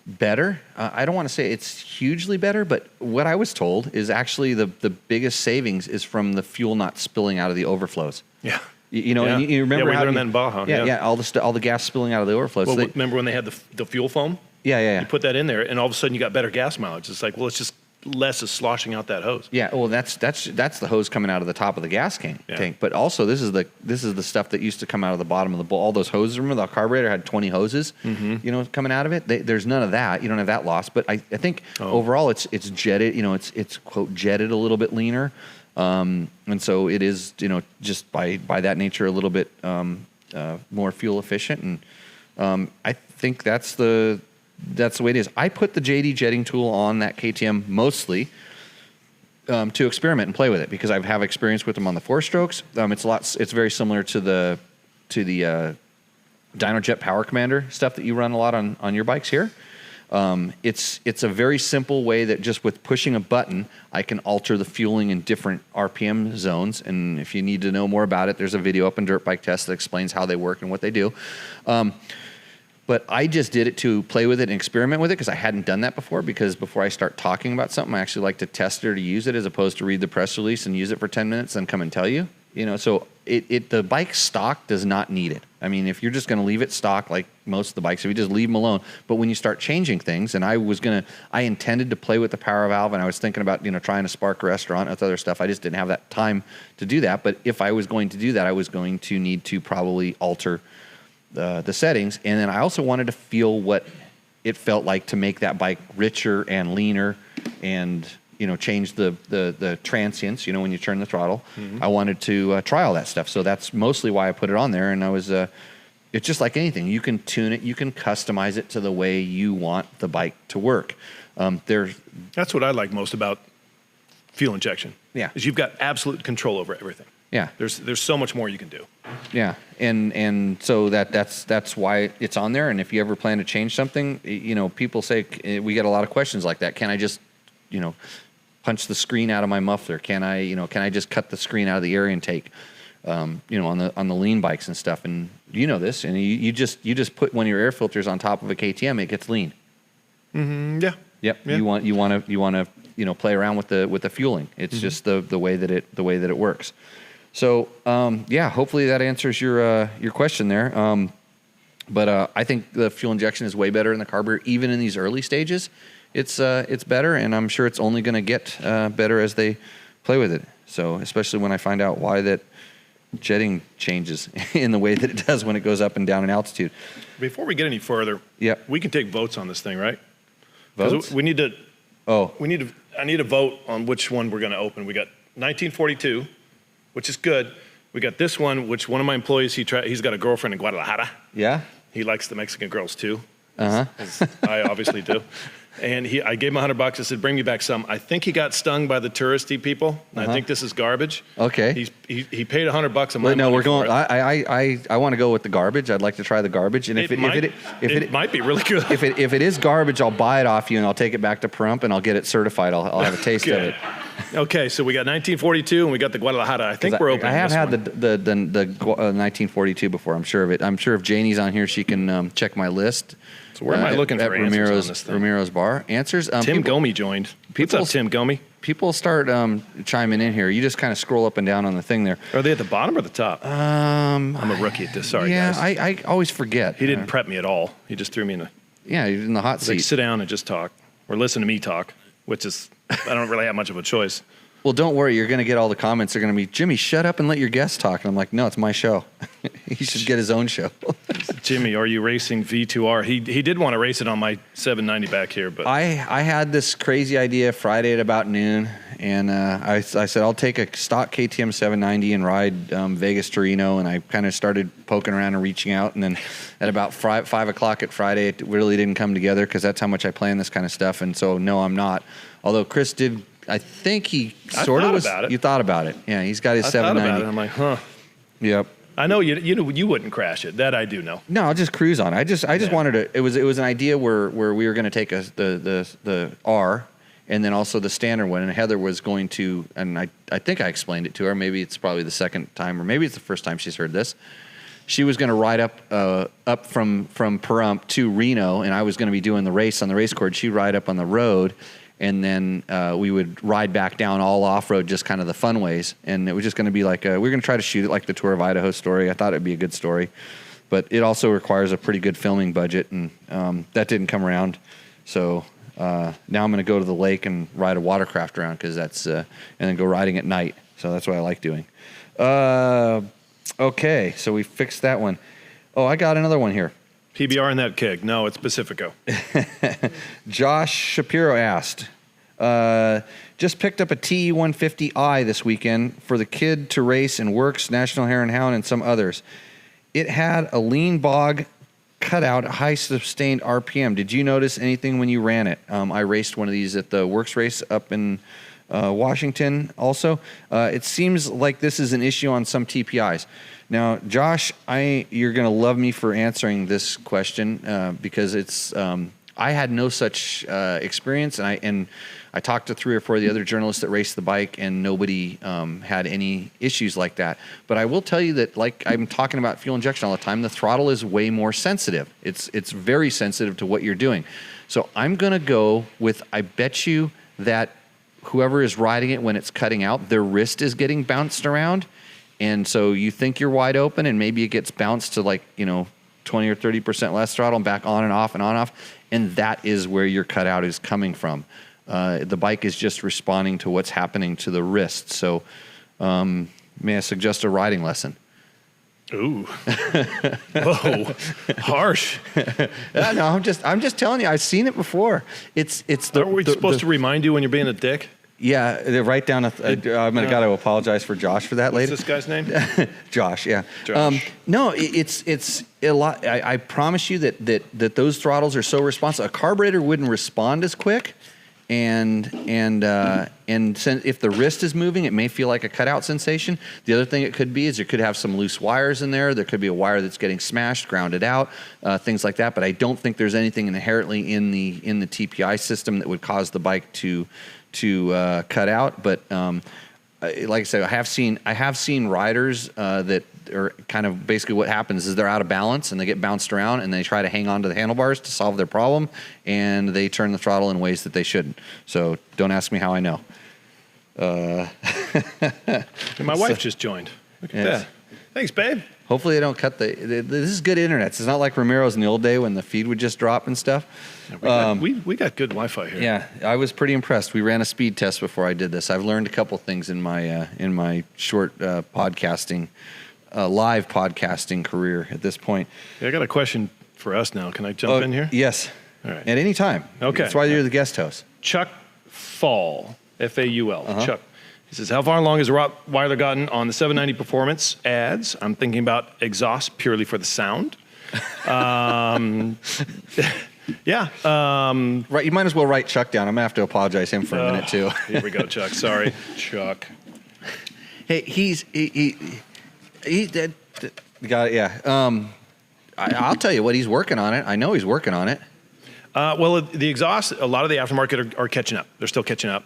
better. I don't want to say it's hugely better, but what I was told is actually the biggest savings is from the fuel not spilling out of the overflows. Yeah. And you remember we learned that in Baja. Yeah, all the gas spilling out of the overflows. Well, remember when they had the fuel foam? Yeah. You put that in there, and all of a sudden you got better gas mileage. It's like, well, it's just less is sloshing out that hose. Yeah, well, that's the hose coming out of the top of the gas tank. But also, this is the stuff that used to come out of the bottom of the bowl. All those hoses. Remember, the carburetor had 20 hoses, coming out of it. There's none of that. You don't have that loss. But I think overall, it's jetted. It's quote jetted a little bit leaner, and so it is. Just by that nature, a little bit more fuel efficient. And I think that's the way it is. I put the JD jetting tool on that KTM mostly to experiment and play with it, because I have experience with them on the 4-strokes. It's very similar to the Dyno Jet Power Commander stuff that you run a lot on your bikes here. It's a very simple way that just with pushing a button, I can alter the fueling in different RPM zones. And if you need to know more about it, there's a video up in Dirt Bike Test that explains how they work and what they do. But I just did it to play with it and experiment with it because I hadn't done that before. Because before I start talking about something, I actually like to test it or to use it as opposed to read the press release and use it for 10 minutes and come and tell you. So the bike stock does not need it. I mean, if you're just going to leave it stock like most of the bikes, if you just leave them alone. But when you start changing things, and I intended to play with the power valve, and I was thinking about trying to spark a restaurant with other stuff. I just didn't have that time to do that. But if I was going to do that, I was going to need to probably alter the settings, and then I also wanted to feel what it felt like to make that bike richer and leaner, and change the transients. When you turn the throttle, I wanted to try all that stuff. So that's mostly why I put it on there. And I was, it's just like anything. You can tune it, you can customize it to the way you want the bike to work. That's what I like most about fuel injection. Yeah, is you've got absolute control over everything. Yeah, there's so much more you can do. Yeah, and so that's why it's on there. And if you ever plan to change something, people say, we get a lot of questions like that. Can I just, punch the screen out of my muffler? Can I just cut the screen out of the air intake? On the lean bikes and stuff. And this, and you just put one of your air filters on top of a KTM, it gets lean. Mm-hmm. Yeah. Yep. Yeah. You want to play around with the fueling. It's just the way that it works. So, hopefully that answers your question there. But I think the fuel injection is way better in the carburetor, even in these early stages. It's better, and I'm sure it's only going to get better as they play with it. So, especially when I find out why that jetting changes in the way that it does when it goes up and down in altitude. Before we get any further, we can take votes on this thing, right? Votes? I need a vote on which one we're going to open. We got 1942. Which is good. We got this one, which one of my employees, he's got a girlfriend in Guadalajara. Yeah? He likes the Mexican girls too. Uh-huh. I obviously do. And I gave him $100. I said, bring me back some. I think he got stung by the touristy people. I think this is garbage. Okay. He paid $100 a month. No, we're going. I want to go with the garbage. I'd like to try the garbage. And if it might be really good. If it is garbage, I'll buy it off you and I'll take it back to Perump and I'll get it certified. I'll have a taste of it. Okay, so we got 1942 and we got the Guadalajara. I think we're opening. I have had the 1942 before. I'm sure of it. I'm sure if Janie's on here, she can check my list. So where am I looking for answers on this thing? Ramiro's Bar. Answers? Tim Gomey joined. What's up, Tim Gomey? People start chiming in here. You just kind of scroll up and down on the thing there. Are they at the bottom or the top? I'm a rookie at this. Sorry, guys. I always forget. He didn't prep me at all. He just threw me in the... Yeah, he's in the hot seat. Like, sit down and just talk. Or listen to me talk, which is... I don't really have much of a choice. Well, don't worry. You're going to get all the comments. They're going to be, Jimmy, shut up and let your guests talk. And I'm like, no, it's my show. He should get his own show. Jimmy, are you racing V2R? He did want to race it on my 790 back here, but I had this crazy idea Friday at about noon, and I said I'll take a stock KTM 790 and ride Vegas to Reno, and I kind of started poking around and reaching out, and then at about 5 o'clock at Friday, it really didn't come together because that's how much I plan this kind of stuff, and so no, I'm not. Although Chris did. I think he sort of was. About it. You thought about it, yeah. He's got his 790. I thought about it. I'm like, huh. Yep. I know you wouldn't crash it. That I do know. No, I'll just cruise on it. I just wanted to. It was an idea where we were going to take the R, and then also the standard one. And Heather was going to, and I think I explained it to her. Maybe it's probably the second time, or maybe it's the first time she's heard this. She was going to ride up from Pahrump to Reno, and I was going to be doing the race on the race course. She'd ride up on the road. And then we would ride back down all off-road, just kind of the fun ways. And it was just going to be like, we were going to try to shoot it like the Tour of Idaho story. I thought it'd be a good story. But it also requires a pretty good filming budget, and that didn't come around. So now I'm going to go to the lake and ride a watercraft around, because that's, and then go riding at night. So that's what I like doing. Okay, so we fixed that one. Oh, I got another one here. PBR in that keg. No, it's Pacifico. Josh Shapiro asked, just picked up a TE150i this weekend for the kid to race in Works, National Hare and Hound, and some others. It had a lean bog cutout, high sustained RPM. Did you notice anything when you ran it? I raced one of these at the Works race up in Washington also. It seems like this is an issue on some TPIs. Now, Josh, you're going to love me for answering this question because it's I had no such experience, and I talked to 3 or 4 of the other journalists that raced the bike, and nobody had any issues like that. But I will tell you that, like I'm talking about fuel injection all the time, the throttle is way more sensitive. It's very sensitive to what you're doing. So I'm going to go with, I bet you that whoever is riding it when it's cutting out, their wrist is getting bounced around. And so you think you're wide open, and maybe it gets bounced to 20 or 30% less throttle and back on and off and on and off. And that is where your cutout is coming from. The bike is just responding to what's happening to the wrist. So may I suggest a riding lesson? Ooh. Whoa. Harsh. No, I'm just telling you, I've seen it before. It's Are we supposed to remind you when you're being a dick? Yeah, they write down. I'm gonna gotta apologize for Josh for that later. What's this guy's name? Josh. Yeah. Josh. No, it's a lot. I promise you that those throttles are so responsive. A carburetor wouldn't respond as quick, and if the wrist is moving, it may feel like a cutout sensation. The other thing it could be is you could have some loose wires in there. There could be a wire that's getting smashed, grounded out, things like that. But I don't think there's anything inherently in the TPI system that would cause the bike to cut out. But like I said, I have seen riders that are kind of basically what happens is they're out of balance and they get bounced around and they try to hang on to the handlebars to solve their problem, and they turn the throttle in ways that they shouldn't. So don't ask me how I know. My wife just joined. Look at that. Thanks, babe. Hopefully they don't cut this is good internet. It's not like Ramiro's in the old day when the feed would just drop and stuff. Yeah, we got good Wi-Fi here. Yeah, I was pretty impressed. We ran a speed test before I did this. I've learned a couple things in my short podcasting, live podcasting career at this point. Yeah, I got a question for us now. Can I jump in here? Yes. All right. At any time. Okay. That's why you're the guest host. Chuck Fall, F-A-U-L. Chuck. He says, how far along has Rottweiler gotten on the 790 Performance ads? I'm thinking about exhaust purely for the sound. Yeah. Right. You might as well write Chuck down. I'm going to have to apologize him for a minute, too. Here we go, Chuck. Sorry, Chuck. Hey, he got it, yeah. I'll tell you what, he's working on it. I know he's working on it. Well, the exhaust, a lot of the aftermarket are catching up. They're still catching up.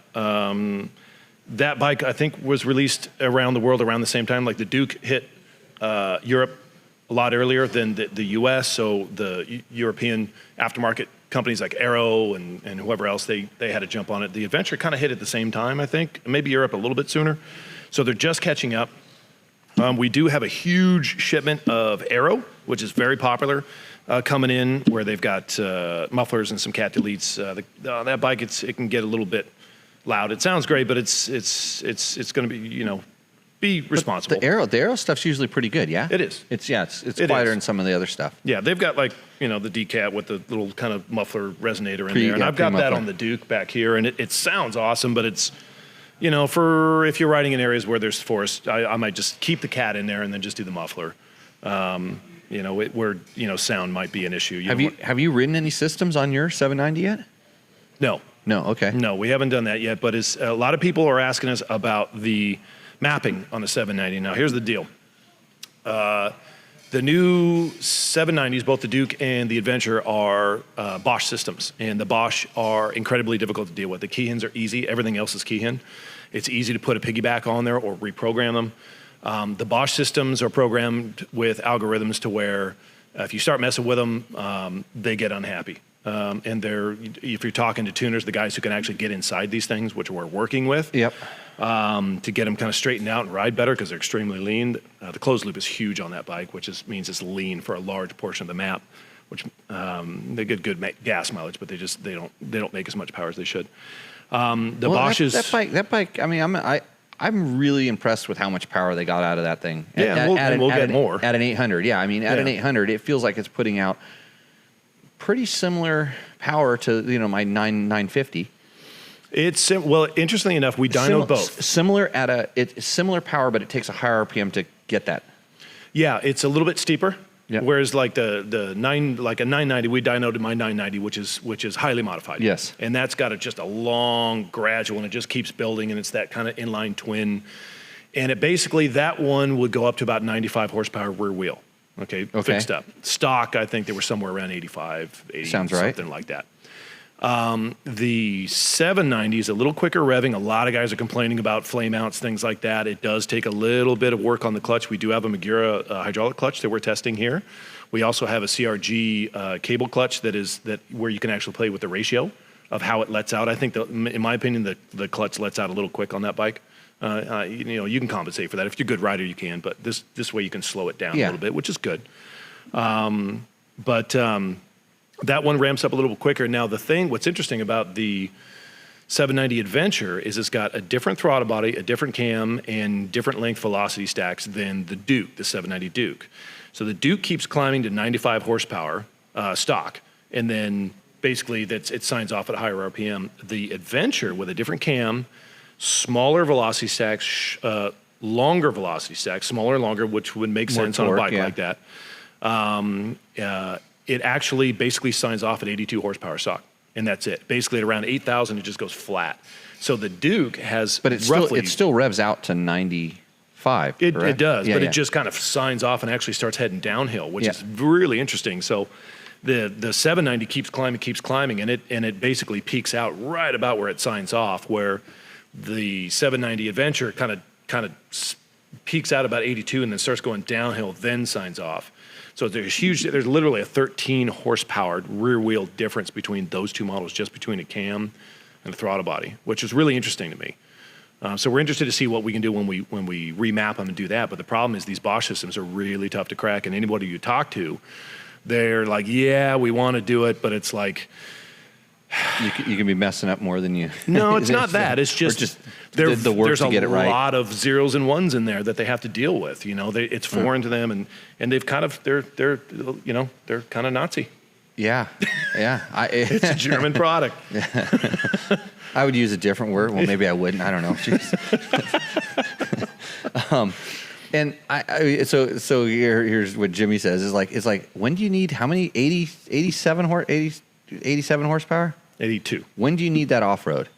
That bike, I think, was released around the world around the same time. Like the Duke hit Europe a lot earlier than the U.S., so the European aftermarket companies like Aero and whoever else, they had to jump on it. The Adventure kind of hit at the same time, I think. Maybe Europe a little bit sooner. So they're just catching up. We do have a huge shipment of Aero, which is very popular, coming in, where they've got mufflers and some cat deletes. That bike, it can get a little bit loud. It sounds great, but it's going to be, be responsible. The Aero stuff's usually pretty good, yeah? It is. It's quieter than some of the other stuff. Yeah, they've got the decat with the little kind of muffler resonator in there. And I've got that on the Duke back here, and it sounds awesome, but it's, for if you're riding in areas where there's forest, I might just keep the cat in there and then just do the muffler. Where sound might be an issue. Have you ridden any systems on your 790 yet? No. No, okay. No, we haven't done that yet, but a lot of people are asking us about the mapping on the 790. Now, here's the deal. The new 790s, both the Duke and the Adventure, are Bosch systems, and the Bosch are incredibly difficult to deal with. The keyhins are easy. Everything else is keyhin. It's easy to put a piggyback on there or reprogram them. The Bosch systems are programmed with algorithms to where if you start messing with them, they get unhappy. And if you're talking to tuners, the guys who can actually get inside these things, which we're working with, yep, to get them kind of straightened out and ride better because they're extremely lean. The closed loop is huge on that bike, which means it's lean for a large portion of the map, which they get good gas mileage, but they don't make as much power as they should. Bosch's that bike. I mean, I'm really impressed with how much power they got out of that thing. Yeah, we'll get more at an 800. Yeah, I mean, at an 800, it feels like it's putting out pretty similar power to my 950. It's interestingly enough, we dynoed both. Similar power, but it takes a higher RPM to get that. Yeah, it's a little bit steeper. Yep. Whereas like a 990, we dynoed my 990, which is highly modified. Yes. And that's got just a long gradual, and it just keeps building, and it's that kind of inline twin. And it basically, that one would go up to about 95 horsepower rear wheel. Okay, fixed up. Stock, I think they were somewhere around 85, 80, Sounds right. something like that. The 790 is a little quicker revving. A lot of guys are complaining about flame outs, things like that. It does take a little bit of work on the clutch. We do have a Magura hydraulic clutch that we're testing here. We also have a CRG cable clutch that where you can actually play with the ratio of how it lets out. I think, in my opinion, the clutch lets out a little quick on that bike. You can compensate for that. If you're a good rider, you can. But this way you can slow it down a little bit, which is good. That one ramps up a little quicker. Now, what's interesting about the 790 Adventure is it's got a different throttle body, a different cam, and different length velocity stacks than the Duke, the 790 Duke. So the Duke keeps climbing to 95 horsepower stock, and then basically it signs off at a higher RPM. The Adventure with a different cam, smaller velocity stacks, longer velocity stacks, smaller and longer, which would make sense on a bike like that. It actually basically signs off at 82 horsepower stock, and that's it. Basically, at around 8,000, it just goes flat. So the Duke has, but it still revs out to 95. It does, but it just kind of signs off and actually starts heading downhill, which is really interesting. So the 790 keeps climbing, and it basically peaks out right about where it signs off, where the 790 Adventure kind of peaks out about 82 and then starts going downhill, then signs off. So there's literally a 13 horsepower rear wheel difference between those two models, just between a cam and a throttle body, which is really interesting to me. So we're interested to see what we can do when we remap them and do that. But the problem is these Bosch systems are really tough to crack, and anybody you talk to, they're like, yeah, we want to do it, but it's like, you can be messing up more than you. No, it's not that. It's just the work to get it right. There's a lot of zeros and ones in there that they have to deal with. It's foreign to them, and they've kind of they're kind of Nazi. Yeah. It's a German product. I would use a different word. Well, maybe I wouldn't. I don't know. So here's what Jimmy says it's like when do you need how many 87 horsepower? 82. When do you need that off-road?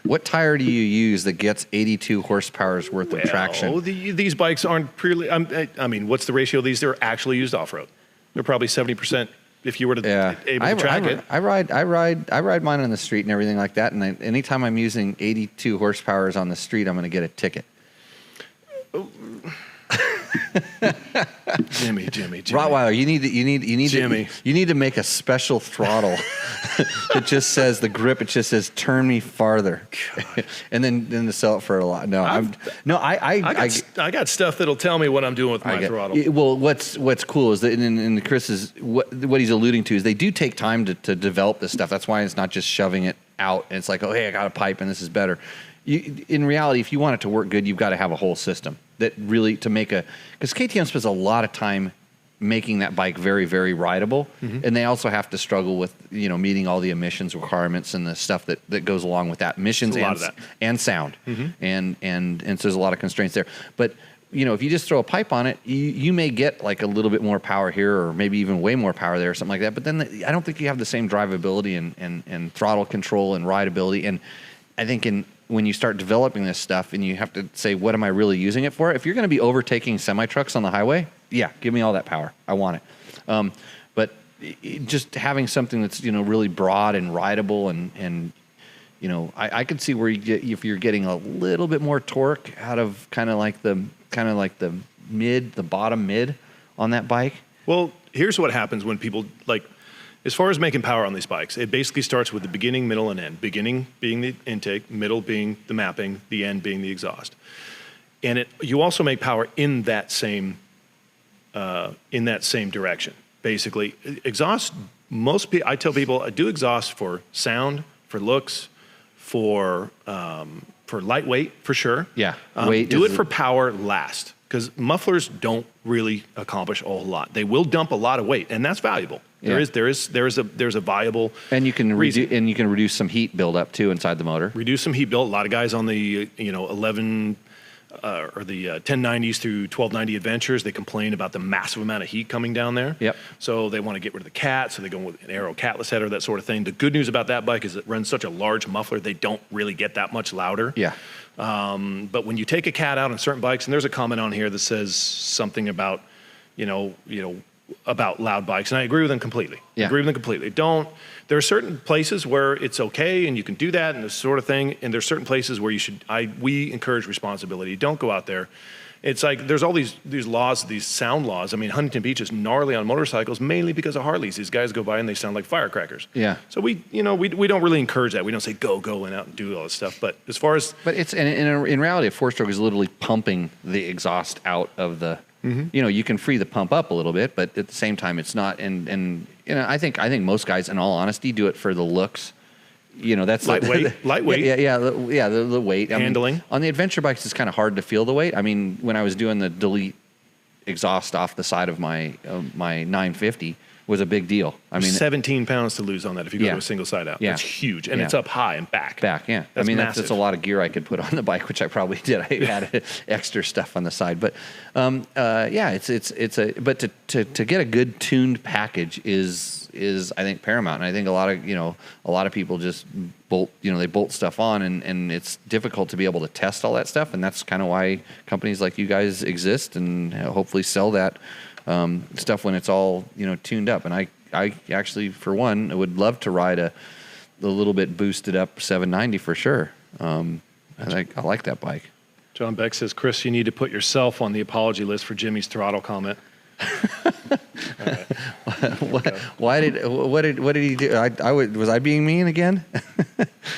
What tire do you use that gets 82 horsepower's worth of traction? These bikes aren't purely. I mean, what's the ratio of these? They're actually used off-road. They're probably 70% if you were to able to track it. I ride mine on the street and everything like that. And anytime I'm using 82 horsepowers on the street, I'm going to get a ticket. Jimmy. Rottweiler, you need to make a special throttle that just says the grip. It just says turn me farther, and then to sell it for a lot. No, I got stuff that'll tell me what I'm doing with my throttle. Well, what's cool is that in Chris is what he's alluding to is they do take time to develop this stuff. That's why it's not just shoving it out and it's like, oh hey, I got a pipe and this is better. In reality, if you want it to work good, you've got to have a whole system that really because KTM spends a lot of time making that bike very, very rideable, and they also have to struggle with meeting all the emissions requirements and the stuff that goes along with that, emissions and sound, and so there's a lot of constraints there. But if you just throw a pipe on it, you may get like a little bit more power here, or maybe even way more power there, or something like that. But then I don't think you have the same drivability and throttle control and rideability. And I think when you start developing this stuff and you have to say, what am I really using it for? If you're going to be overtaking semi-trucks on the highway, yeah, give me all that power. I want it. But just having something that's, really broad and rideable and I could see where if you're getting a little bit more torque out of kind of like the bottom mid on that bike. Well, here's what happens when people as far as making power on these bikes, it basically starts with the beginning, middle, and end. Beginning being the intake, middle being the mapping, the end being the exhaust. And you also make power in that same direction. Basically, exhaust. I tell people I do exhaust for sound, for looks, for lightweight for sure. Yeah, do it for power last, because mufflers don't really accomplish a whole lot. They will dump a lot of weight, and that's valuable. Yeah. There's a viable, and you can reduce some heat buildup too inside the motor. Reduce some heat build. A lot of guys on the 11 or the 1090s through 1290 Adventures, they complain about the massive amount of heat coming down there. Yep. So they want to get rid of the cat, so they go with an aero catless header, that sort of thing. The good news about that bike is it runs such a large muffler, they don't really get that much louder. Yeah. But when you take a cat out on certain bikes, and there's a comment on here that says something about, about loud bikes, and I agree with them completely. Yeah. Agree with them completely. There are certain places where it's okay and you can do that and this sort of thing, and there's certain places where we encourage responsibility. Don't go out there. It's like there's all these laws, these sound laws. I mean, Huntington Beach is gnarly on motorcycles mainly because of Harleys. These guys go by and they sound like firecrackers. Yeah. So we don't really encourage that. We don't say go and out and do all this stuff. But as far as it's in reality, a 4-stroke is literally pumping the exhaust out of the. You can free the pump up a little bit, but at the same time, it's not. And I think most guys, in all honesty, do it for the looks. That's lightweight. The weight handling. I mean, on the adventure bikes, it's kind of hard to feel the weight. I mean, when I was doing the delete exhaust off the side of my 950 was a big deal. I mean, 17 pounds to lose on that if you go to a single side out. Yeah. That's huge, and it's up high and back. Yeah. That's a lot of gear I could put on the bike, which I probably did. I had extra stuff on the side, but but to get a good tuned package is I think paramount, and I think a lot of people just bolt they bolt stuff on, and it's difficult to be able to test all that stuff, and that's kind of why companies like you guys exist and hopefully sell that stuff when it's all tuned up. And I actually, for one, would love to ride a little bit boosted up 790 for sure. I like that bike. John Beck says, Chris, you need to put yourself on the apology list for Jimmy's throttle comment. What did he do? Was I being mean again?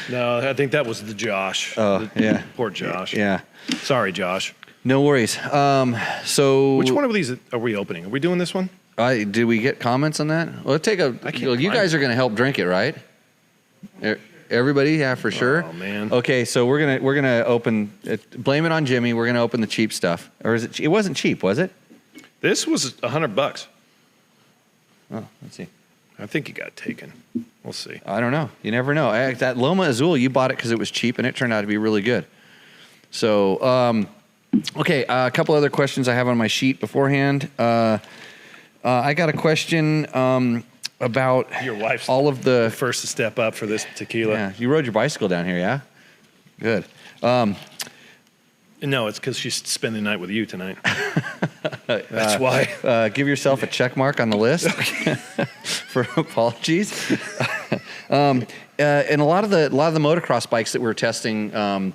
No, I think that was the Josh. Oh, yeah. Poor Josh. Yeah. Sorry, Josh. No worries. So which one of these are we opening? Are we doing this one? Did we get comments on that? Well, you guys are going to help drink it, right? Everybody, yeah, for sure. Oh man. Okay, so we're gonna open. Blame it on Jimmy. We're gonna open the cheap stuff, or is it? It wasn't cheap, was it? This was $100. Oh, let's see. I think it got taken. We'll see. I don't know. You never know. That Loma Azul, you bought it because it was cheap, and it turned out to be really good. So, okay, a couple other questions I have on my sheet beforehand. I got a question about your wife's all of the first to step up for this tequila. Yeah, you rode your bicycle down here, yeah? Good. No, it's because she's spending the night with you tonight. That's why. Give yourself a check mark on the list for apologies. And a lot of the motocross bikes that we're testing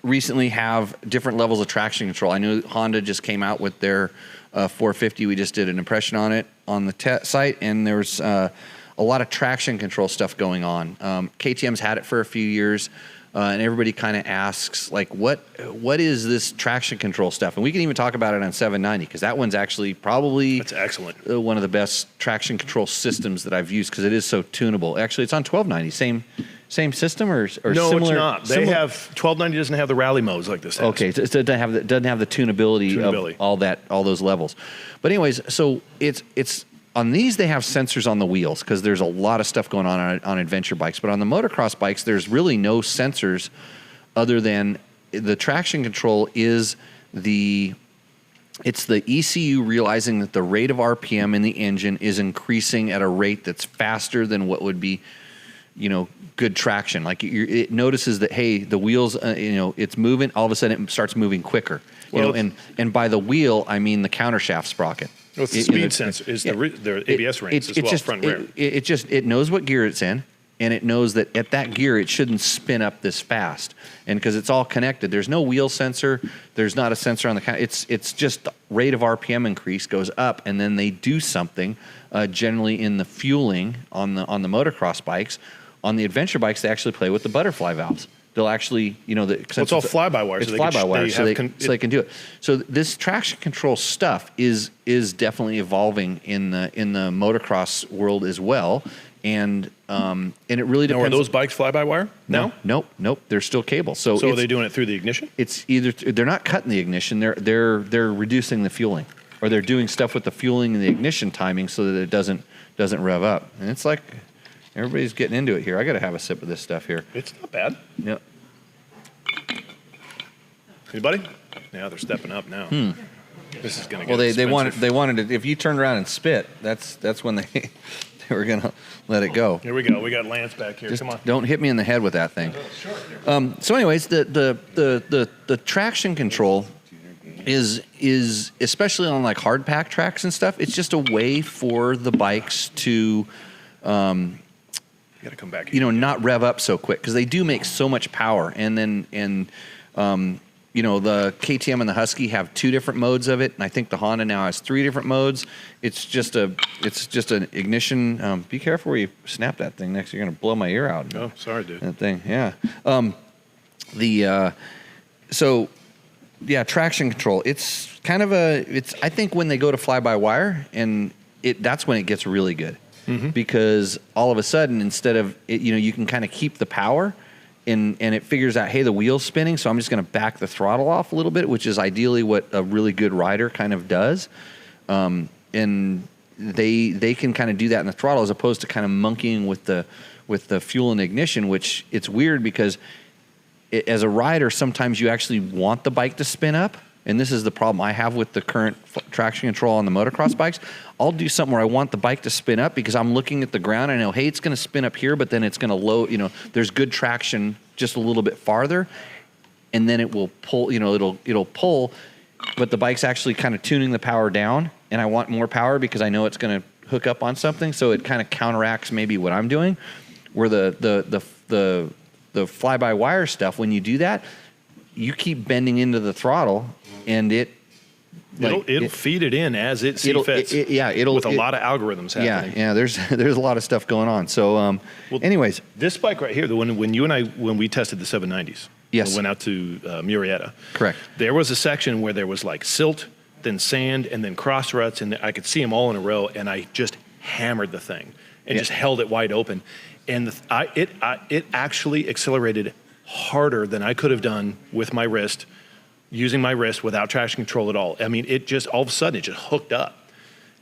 recently have different levels of traction control. I know Honda just came out with their 450. We just did an impression on it on the site, and there's a lot of traction control stuff going on. KTM's had it for a few years. And everybody kind of asks, like, what is this traction control stuff? And we can even talk about it on 790 because that one's actually probably that's excellent. One of the best traction control systems that I've used because it is so tunable. Actually, it's on 1290. Same system or no, similar? No, it's not. They have 1290 doesn't have the rally modes like this has. Okay, so it doesn't have the tunability of all those levels. But anyways, so it's. On these, they have sensors on the wheels because there's a lot of stuff going on adventure bikes. But on the motocross bikes, there's really no sensors other than the traction control is it's the ECU realizing that the rate of RPM in the engine is increasing at a rate that's faster than what would be, good traction. Like it notices that, hey, the wheels, it's moving. All of a sudden, it starts moving quicker. And by the wheel, I mean the countershaft sprocket. Well, it's the speed sensor is the ABS rings as well, front and rear. It knows what gear it's in, and it knows that at that gear it shouldn't spin up this fast. And because it's all connected, there's no wheel sensor, there's not a sensor on the it's just the rate of RPM increase goes up, and then they do something generally in the fueling on the motocross bikes. On the adventure bikes, they actually play with the butterfly valves. They'll actually, it's all fly-by-wire. It's fly-by-wire, so they can do it. So this traction control stuff is definitely evolving in the motocross world as well, and it really depends. Now, are those bikes fly-by-wire? No, nope. They're still cable. So are they doing it through the ignition? It's either they're not cutting the ignition. They're reducing the fueling, or they're doing stuff with the fueling and the ignition timing so that it doesn't rev up. And it's like. Everybody's getting into it here. I got to have a sip of this stuff here. It's not bad. Yep. Anybody? Yeah, they're stepping up now. This is going to get Well, they wanted it. If you turned around and spit, that's when we're gonna let it go. Here we go. We got Lance back here. Just Come on. don't hit me in the head with that thing. So, anyways, the traction control is especially on like hard pack tracks and stuff. It's just a way for the bikes to, Gotta come back here. not rev up so quick because they do make so much power. And then the KTM and the Husky have 2 different modes of it, and I think the Honda now has 3 different modes. It's just an ignition. Be careful where you snap that thing next. You're gonna blow my ear out. Oh, sorry, dude. That thing, yeah. Traction control. It's kind of I think when they go to fly-by-wire, and that's when it gets really good. Mm-hmm. Because all of a sudden, instead of it, you can kind of keep the power, and it figures out, hey, the wheel's spinning, so I'm just going to back the throttle off a little bit, which is ideally what a really good rider kind of does. And they can kind of do that in the throttle as opposed to kind of monkeying with the fuel and ignition, which it's weird because as a rider, sometimes you actually want the bike to spin up. And this is the problem I have with the current traction control on the motocross bikes. I'll do something where I want the bike to spin up because I'm looking at the ground. I know, hey, it's going to spin up here, but then it's going to load. There's good traction just a little bit farther, and then it will pull. It'll pull, but the bike's actually kind of tuning the power down, and I want more power because I know it's going to hook up on something. So it kind of counteracts maybe what I'm doing. Where the fly-by-wire stuff, when you do that, you keep bending into the throttle, and it'll feed it in as it see fits. With a lot of algorithms happening. Yeah. There's a lot of stuff going on. So, anyways, this bike right here, the one when we tested the 790s, yes, we went out to Murrieta. Correct. There was a section where there was like silt, then sand, and then cross ruts, and I could see them all in a row, and I just hammered the thing and just held it wide open, and it actually accelerated harder than I could have done with my wrist, using my wrist without traction control at all. I mean, it just all of a sudden it just hooked up,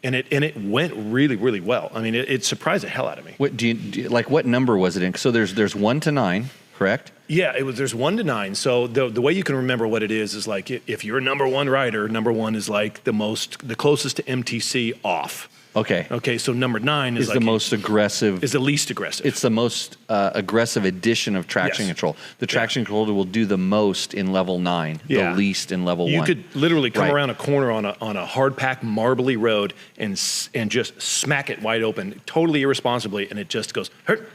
and it went really, really well. I mean, it surprised the hell out of me. What do you like? What number was it in? So there's 1 to 9, correct? Yeah, there's 1 to 9. So the way you can remember what it is like if you're a number 1 rider, number 1 is like the closest to MTC off. Okay, so number 9 is like the most aggressive. Is the least aggressive. It's the most aggressive addition of traction control. The traction control will do the most in level 9, the least in level 1. You could literally come around a corner on a hard packed marbly road and just smack it wide open, totally irresponsibly, and it just goes hurt.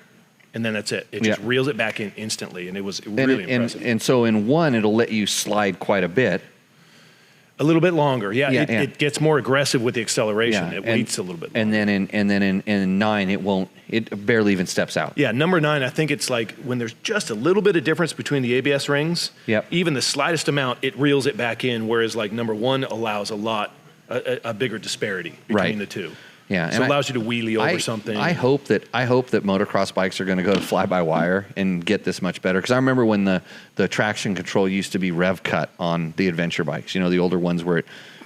And then that's it. It just reels it back in instantly, and it was really impressive. And so in 1, it'll let you slide quite a bit. A little bit longer, it gets more aggressive with the acceleration. It waits a little bit longer. And then in 9, it won't. It barely even steps out. Yeah, number 9, I think it's like when there's just a little bit of difference between the ABS rings. Yep. Even the slightest amount, it reels it back in. Whereas like number 1 allows a bigger disparity between the two. Yeah, so it allows you to wheelie over something. I hope that motocross bikes are going to go to fly-by-wire and get this much better. Because I remember when the traction control used to be rev cut on the adventure bikes. The older ones where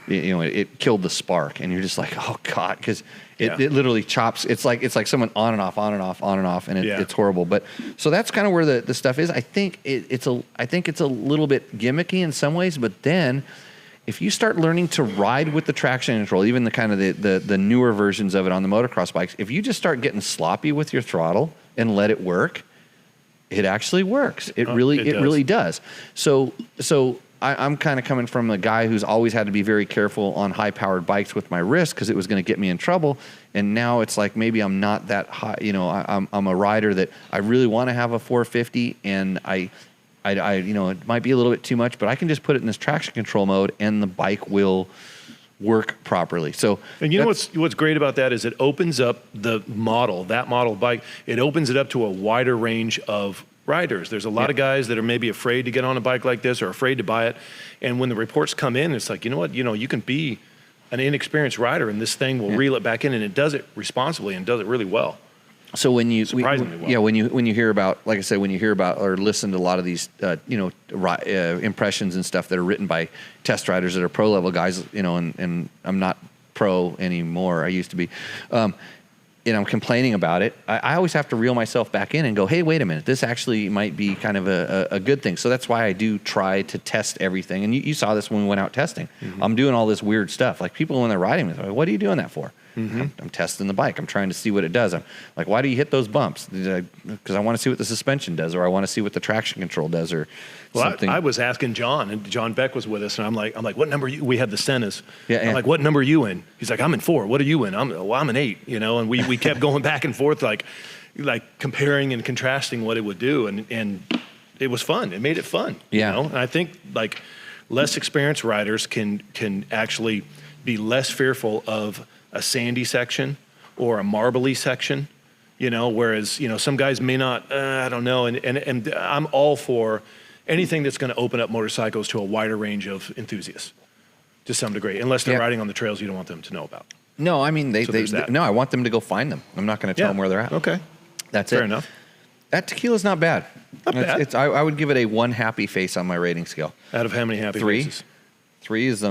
it killed the spark, and you're just like, oh god, because it literally chops. It's like someone on and off, and it's horrible. But so that's kind of where the stuff is. I think it's a little bit gimmicky in some ways, but then, if you start learning to ride with the traction control, even the kind of the newer versions of it on the motocross bikes, if you just start getting sloppy with your throttle and let it work, it actually works. It really does. So I'm kind of coming from a guy who's always had to be very careful on high-powered bikes with my wrist because it was going to get me in trouble. And now it's like maybe I'm not that high. I'm a rider that I really want to have a 450, and I it might be a little bit too much, but I can just put it in this traction control mode, and the bike will work properly. So, and what's great about that is it opens up that model bike. It opens it up to a wider range of riders. There's a lot of guys that are maybe afraid to get on a bike like this or afraid to buy it. And when the reports come in, it's like, you can be an inexperienced rider, and this thing will reel it back in, and it does it responsibly and does it really well. So when you surprisingly well. when you hear about, like I said, when you hear about or listen to a lot of these impressions and stuff that are written by test riders that are pro level guys, and I'm not pro anymore. I used to be, and I'm complaining about it. I always have to reel myself back in and go, hey, wait a minute, this actually might be kind of a good thing. So that's why I do try to test everything. And you saw this when we went out testing. Mm-hmm. I'm doing all this weird stuff. Like people when they're riding me, they're like, what are you doing that for? I'm testing the bike. I'm trying to see what it does. I'm like, why do you hit those bumps? Because I want to see what the suspension does, or I want to see what the traction control does, or something. I was asking John, and John Beck was with us, and I'm like, what number are you? We had the Sennas. Yeah, I'm like, what number are you in? He's like, I'm in 4. What are you in? I'm an 8. And we kept going back and forth, like comparing and contrasting what it would do, and it was fun. It made it fun. Yeah. And I think like less experienced riders can actually be less fearful of a sandy section or a marbly section, whereas, some guys may not, I don't know. And I'm all for anything that's going to open up motorcycles to a wider range of enthusiasts to some degree, unless they're riding on the trails you don't want them to know about. No, I mean, I want them to go find them. I'm not going to tell them where they're at. Okay. That's Fair it. enough. That tequila's not bad. Not bad. I would give it a 1 happy face on my rating scale. Out of how many happy 3. faces? 3 is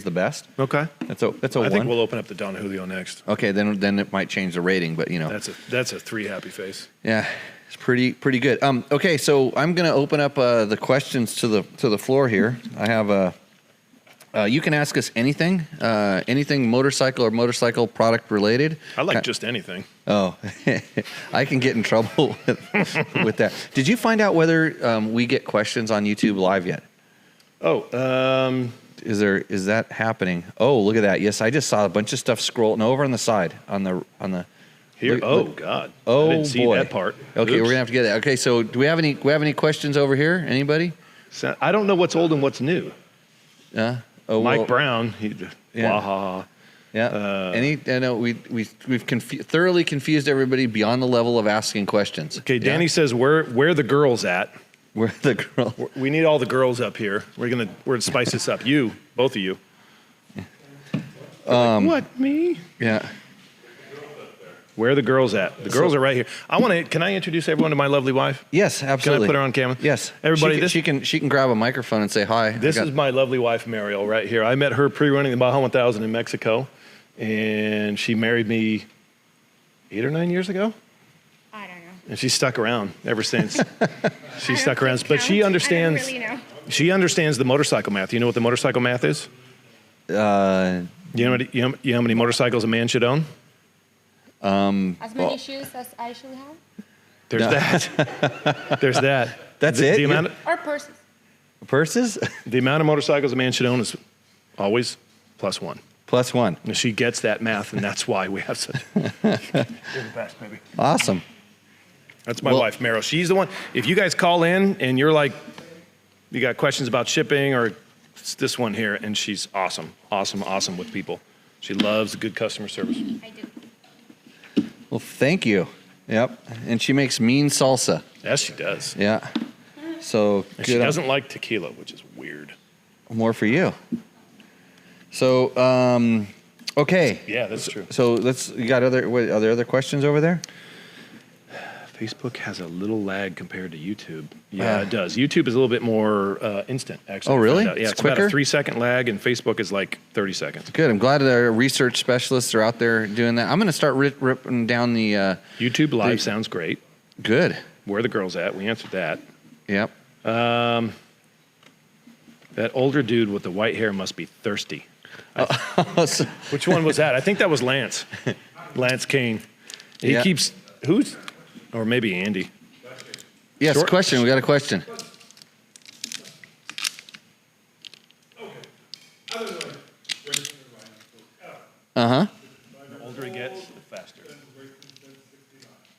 the best. Okay. That's a I 1. think we'll open up the Don Julio next. Okay, then it might change the rating, but That's a 3 happy face. Yeah, it's pretty good. Okay, so I'm gonna open up the questions to the floor here. I have you can ask us anything motorcycle or motorcycle product related. I like just anything. Oh, I can get in trouble with that. Did you find out whether we get questions on YouTube Live yet? Oh, is that happening? Oh, look at that. Yes, I just saw a bunch of stuff scrolling over on the side on the here. Look. God. Oh, I didn't see boy. that part. Okay, Oops. we're gonna have to get that. Okay, so do we have any questions over here? Anybody? So, I don't know what's old and what's new. Mike Brown, Baja. Yeah. I know we've thoroughly confused everybody beyond the level of asking questions. Okay, Danny says where the girls at? Where the girl? We need all the girls up here. We're gonna spice this up. You, both of you. What, me? Yeah. Where are the girls at? The girls are right here. Can I introduce everyone to my lovely wife? Yes, absolutely. Can I put her on camera? Yes. Everybody, she can grab a microphone and say hi. This is my lovely wife, Mariel, right here. I met her pre-running the Baja 1000 in Mexico, and she married me 8 or 9 years ago. I don't know. And she's stuck around ever since. She's stuck around, but count. she understands. I don't really know. She understands the motorcycle math. You know what the motorcycle math is? You know how many motorcycles a man should own? As many shoes as I should have? There's that. There's that. That's it? The amount of, Or purses. Purses? the amount of motorcycles a man should own is always +1. +1. And she gets that math, and that's why we have such. You're the best, baby. Awesome. That's my wife, Meryl. She's the one. If you guys call in and you're like, you got questions about shipping, or it's this one here, and she's awesome with people. She loves good customer service. I do. Well, thank you. Yep. And she makes mean salsa. Yes, she does. Yeah. So And she doesn't like tequila, which is weird. More for you. So, okay. Yeah, that's true. So you got are there other questions over there? Facebook has a little lag compared to YouTube. Yeah, it does. YouTube is a little bit more instant, actually. Oh, really? Yeah, it's about quicker? a 3-second lag, and Facebook is like 30 seconds. Good. I'm glad our research specialists are out there doing that. I'm going to start ripping down the YouTube Live sounds great. Good. Where are the girls at? We answered that. Yep. That older dude with the white hair must be thirsty. Which one was that? I think that was Lance. Lance Kane. He keeps who's, or maybe Andy. Yes. Short- Question. We got a question. Uh-huh. The older he gets, the faster.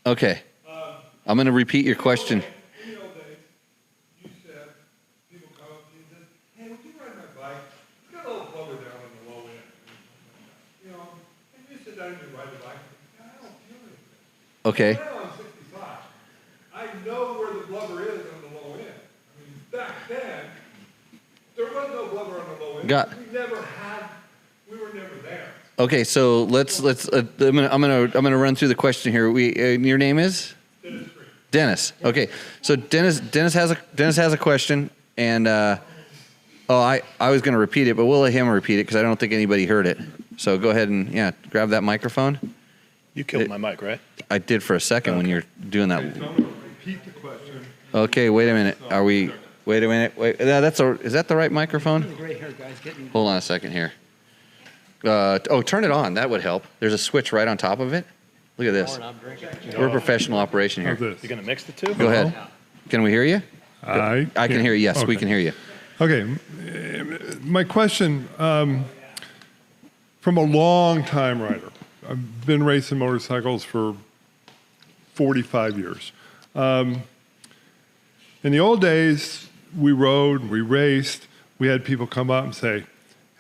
Okay. I'm going to repeat your question. In the old days, you said, people come up to you and said, hey, would you ride my bike? It's got a little blubber down on the low end. And you sit down and you ride the bike. I don't feel anything. Okay. Now I'm 65. I know where the blubber is on the low end. I mean, back then, there was no blubber on the low end. We were never there. Okay, so let's. I'm gonna run through the question here. Your name is Dennis. Okay, so Dennis has a question, and I was gonna repeat it, but we'll let him repeat it because I don't think anybody heard it. So go ahead and grab that microphone. You killed my mic, right? I did for a second when you're doing that. So I'm going to repeat the question. Okay, wait a minute. Wait a minute. Wait. Is that the right microphone? The gray hair guy's getting. Hold on a second here. Turn it on. That would help. There's a switch right on top of it. Look at this. We're a professional operation here. You going to mix the two? Go ahead. Can we hear you? I can hear you. Yes, okay. we can hear you. Okay. My question, from a long time rider, I've been racing motorcycles for 45 years. In the old days, we rode, we raced, we had people come up and say,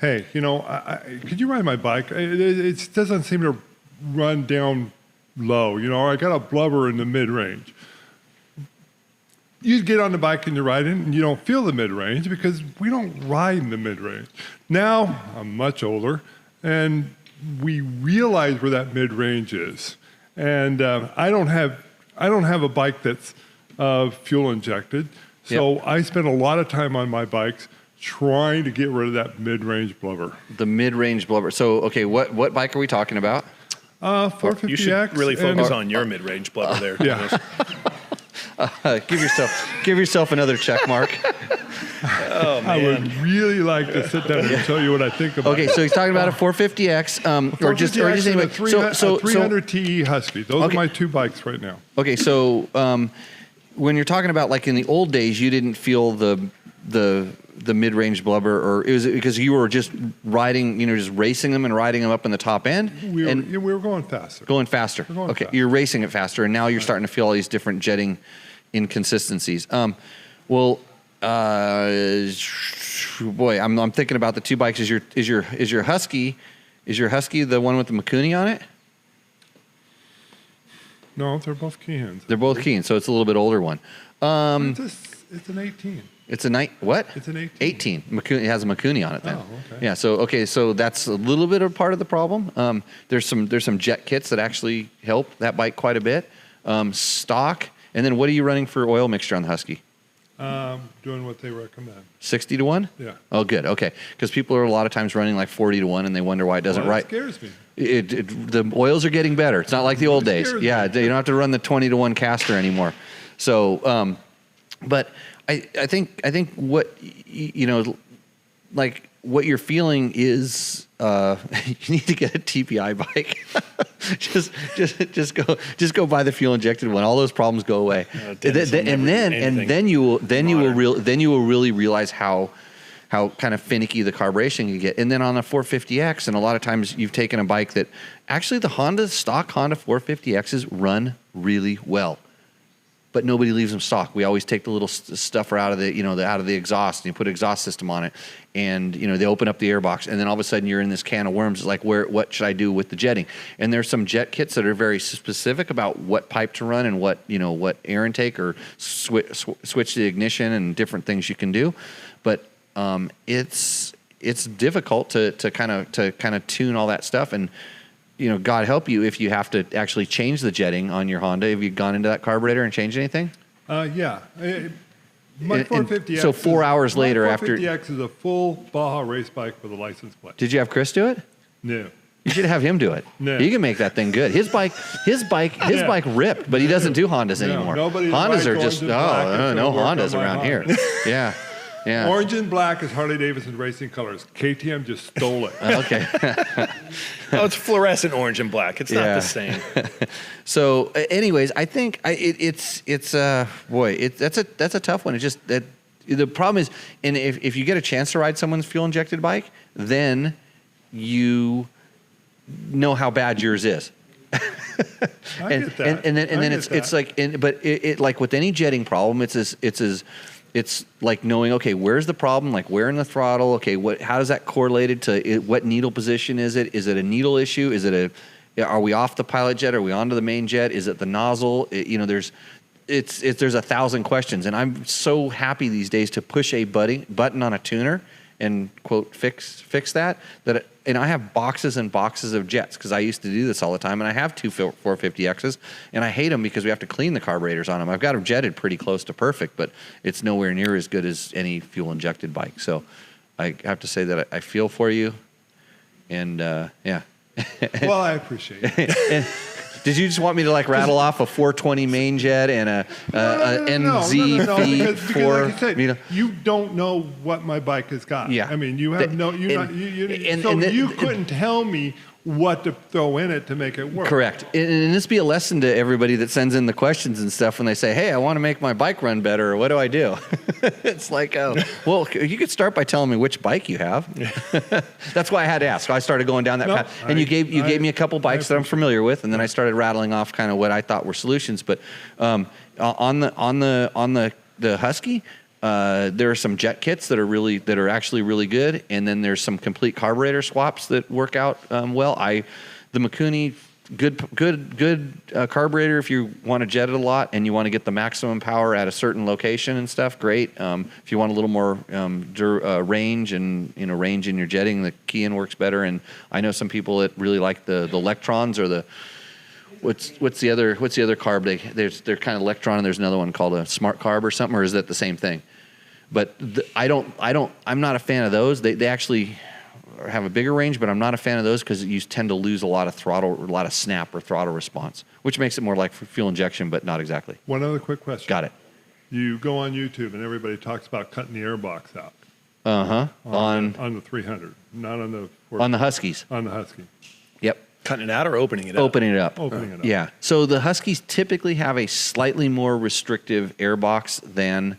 hey, could you ride my bike? It doesn't seem to run down low, I got a blubber in the mid-range. You get on the bike and you're riding and you don't feel the mid-range because we don't ride in the mid-range. Now, I'm much older and we realize where that mid-range is. And I don't have a bike that's fuel injected. So Yep. I spend a lot of time on my bikes trying to get rid of that mid-range blubber. The mid-range blubber. So, okay, what bike are we talking about? 450X. You should really focus on your mid-range blubber there. Yeah. Give yourself another check mark. Oh, man. I would really like to sit down and tell you what I think about Okay, it. so he's talking about a 450X, or just and anyway. a 300 TE Husky. Those Okay. are my two bikes right now. Okay, so when you're talking about like in the old days, you didn't feel the mid-range blubber, or is it because you were just riding, just racing them and riding them up in the top end? We were going faster. Going faster. We're going Okay, faster. you're racing it faster, and now you're starting to feel all these different jetting inconsistencies. Boy, I'm thinking about the two bikes. Is your Husky the one with the Mikuni on it? No, they're both Keyhans. They're both Keen, so it's a little bit older one. It's an 18. It's a what? It's an 18. 18. It has a Mikuni on it then. Oh, okay. Yeah. So that's a little bit of part of the problem. There's some jet kits that actually help that bike quite a bit. Stock, and then what are you running for oil mixture on the Husky? Doing what they recommend. 60 to 1? Yeah. Oh, good. Okay. Because people are a lot of times running like 40 to 1, and they wonder why it doesn't Well, write. It scares me. The oils are getting better. It's not like the old days. scares me. Yeah, you don't have to run the 20 to 1 caster anymore. So, but I think what like what you're feeling is you need to get a TPI bike. just go buy the fuel injected one. All those problems go away. And then you will really realize how kind of finicky the carburation can get. And then on a 450X, and a lot of times you've taken a bike that actually the stock Honda 450Xs run really well, but nobody leaves them stock. We always take the little stuffer out of the exhaust, and you put an exhaust system on it, and they open up the airbox, and then all of a sudden you're in this can of worms. It's like, what should I do with the jetting? And there's some jet kits that are very specific about what pipe to run and what air intake or switch the ignition and different things you can do, but it's difficult to kind of tune all that stuff. And God help you if you have to actually change the jetting on your Honda. Have you gone into that carburetor and changed anything? Yeah. My 450X. So 4 hours later, after 450X is a full Baja race bike with a license plate. Did you have Chris do it? No. You should have him do it. No. You can make that thing good. His bike ripped, but he doesn't do Hondas anymore. nobody Hondas rides are just orange and black until no it worked Hondas on my around here. Honda. Yeah. Yeah. Orange and black is Harley Davidson racing colors. KTM just stole it. Okay. Oh, it's fluorescent orange and black. It's not Yeah. the same. So, anyways, I think that's a tough one. It's just that the problem is, and if you get a chance to ride someone's fuel injected bike, then you know how bad yours is. I get that. And then it's like, but it like with any jetting problem, it's like knowing, okay, where's the problem? Like where in the throttle? Okay, how does that correlated to it, what needle position is it? Is it a needle issue? Are we off the pilot jet? Are we onto the main jet? Is it the nozzle? There's 1,000 questions, and I'm so happy these days to push a button on a tuner and quote fix that. And I have boxes and boxes of jets because I used to do this all the time, and I have two 450Xs, and I hate them because we have to clean the carburetors on them. I've got them jetted pretty close to perfect, but it's nowhere near as good as any fuel-injected bike. So I have to say that I feel for you, and yeah. Well, I appreciate it. Did you just want me to like rattle off a 420 main jet and a NZ because V4? like you said, you don't know what my bike has got. Yeah. I mean, you have you couldn't tell me what to throw in it to make it work. Correct. And this be a lesson to everybody that sends in the questions and stuff when they say, hey, I want to make my bike run better. What do I do? It's like, well, you could start by telling me which bike you have. That's why I had to ask. I started going down that path. And you gave me a couple bikes that I'm familiar with, and then I started rattling off kind of what I thought were solutions. But on the Husky, there are some jet kits that are actually really good, and then there's some complete carburetor swaps that work out well. The Mikuni, good carburetor if you want to jet it a lot and you want to get the maximum power at a certain location and stuff. Great. If you want a little more range and range in your jetting, the Kian works better. And I know some people that really like the Electrons or the what's the other carb? They're kind of Electron, and there's another one called a Smart Carb or something, or is that the same thing? But I'm not a fan of those. They actually have a bigger range, but I'm not a fan of those because you tend to lose a lot of throttle, a lot of snap or throttle response, which makes it more like fuel injection, but not exactly. One other quick question. Got it. You go on YouTube and everybody talks about cutting the airbox out. On the 300, not on the on the Huskies. On the Husky. Yep. Cutting it out or opening it up? Opening it up. Opening it up. Yeah. So the Huskies typically have a slightly more restrictive airbox than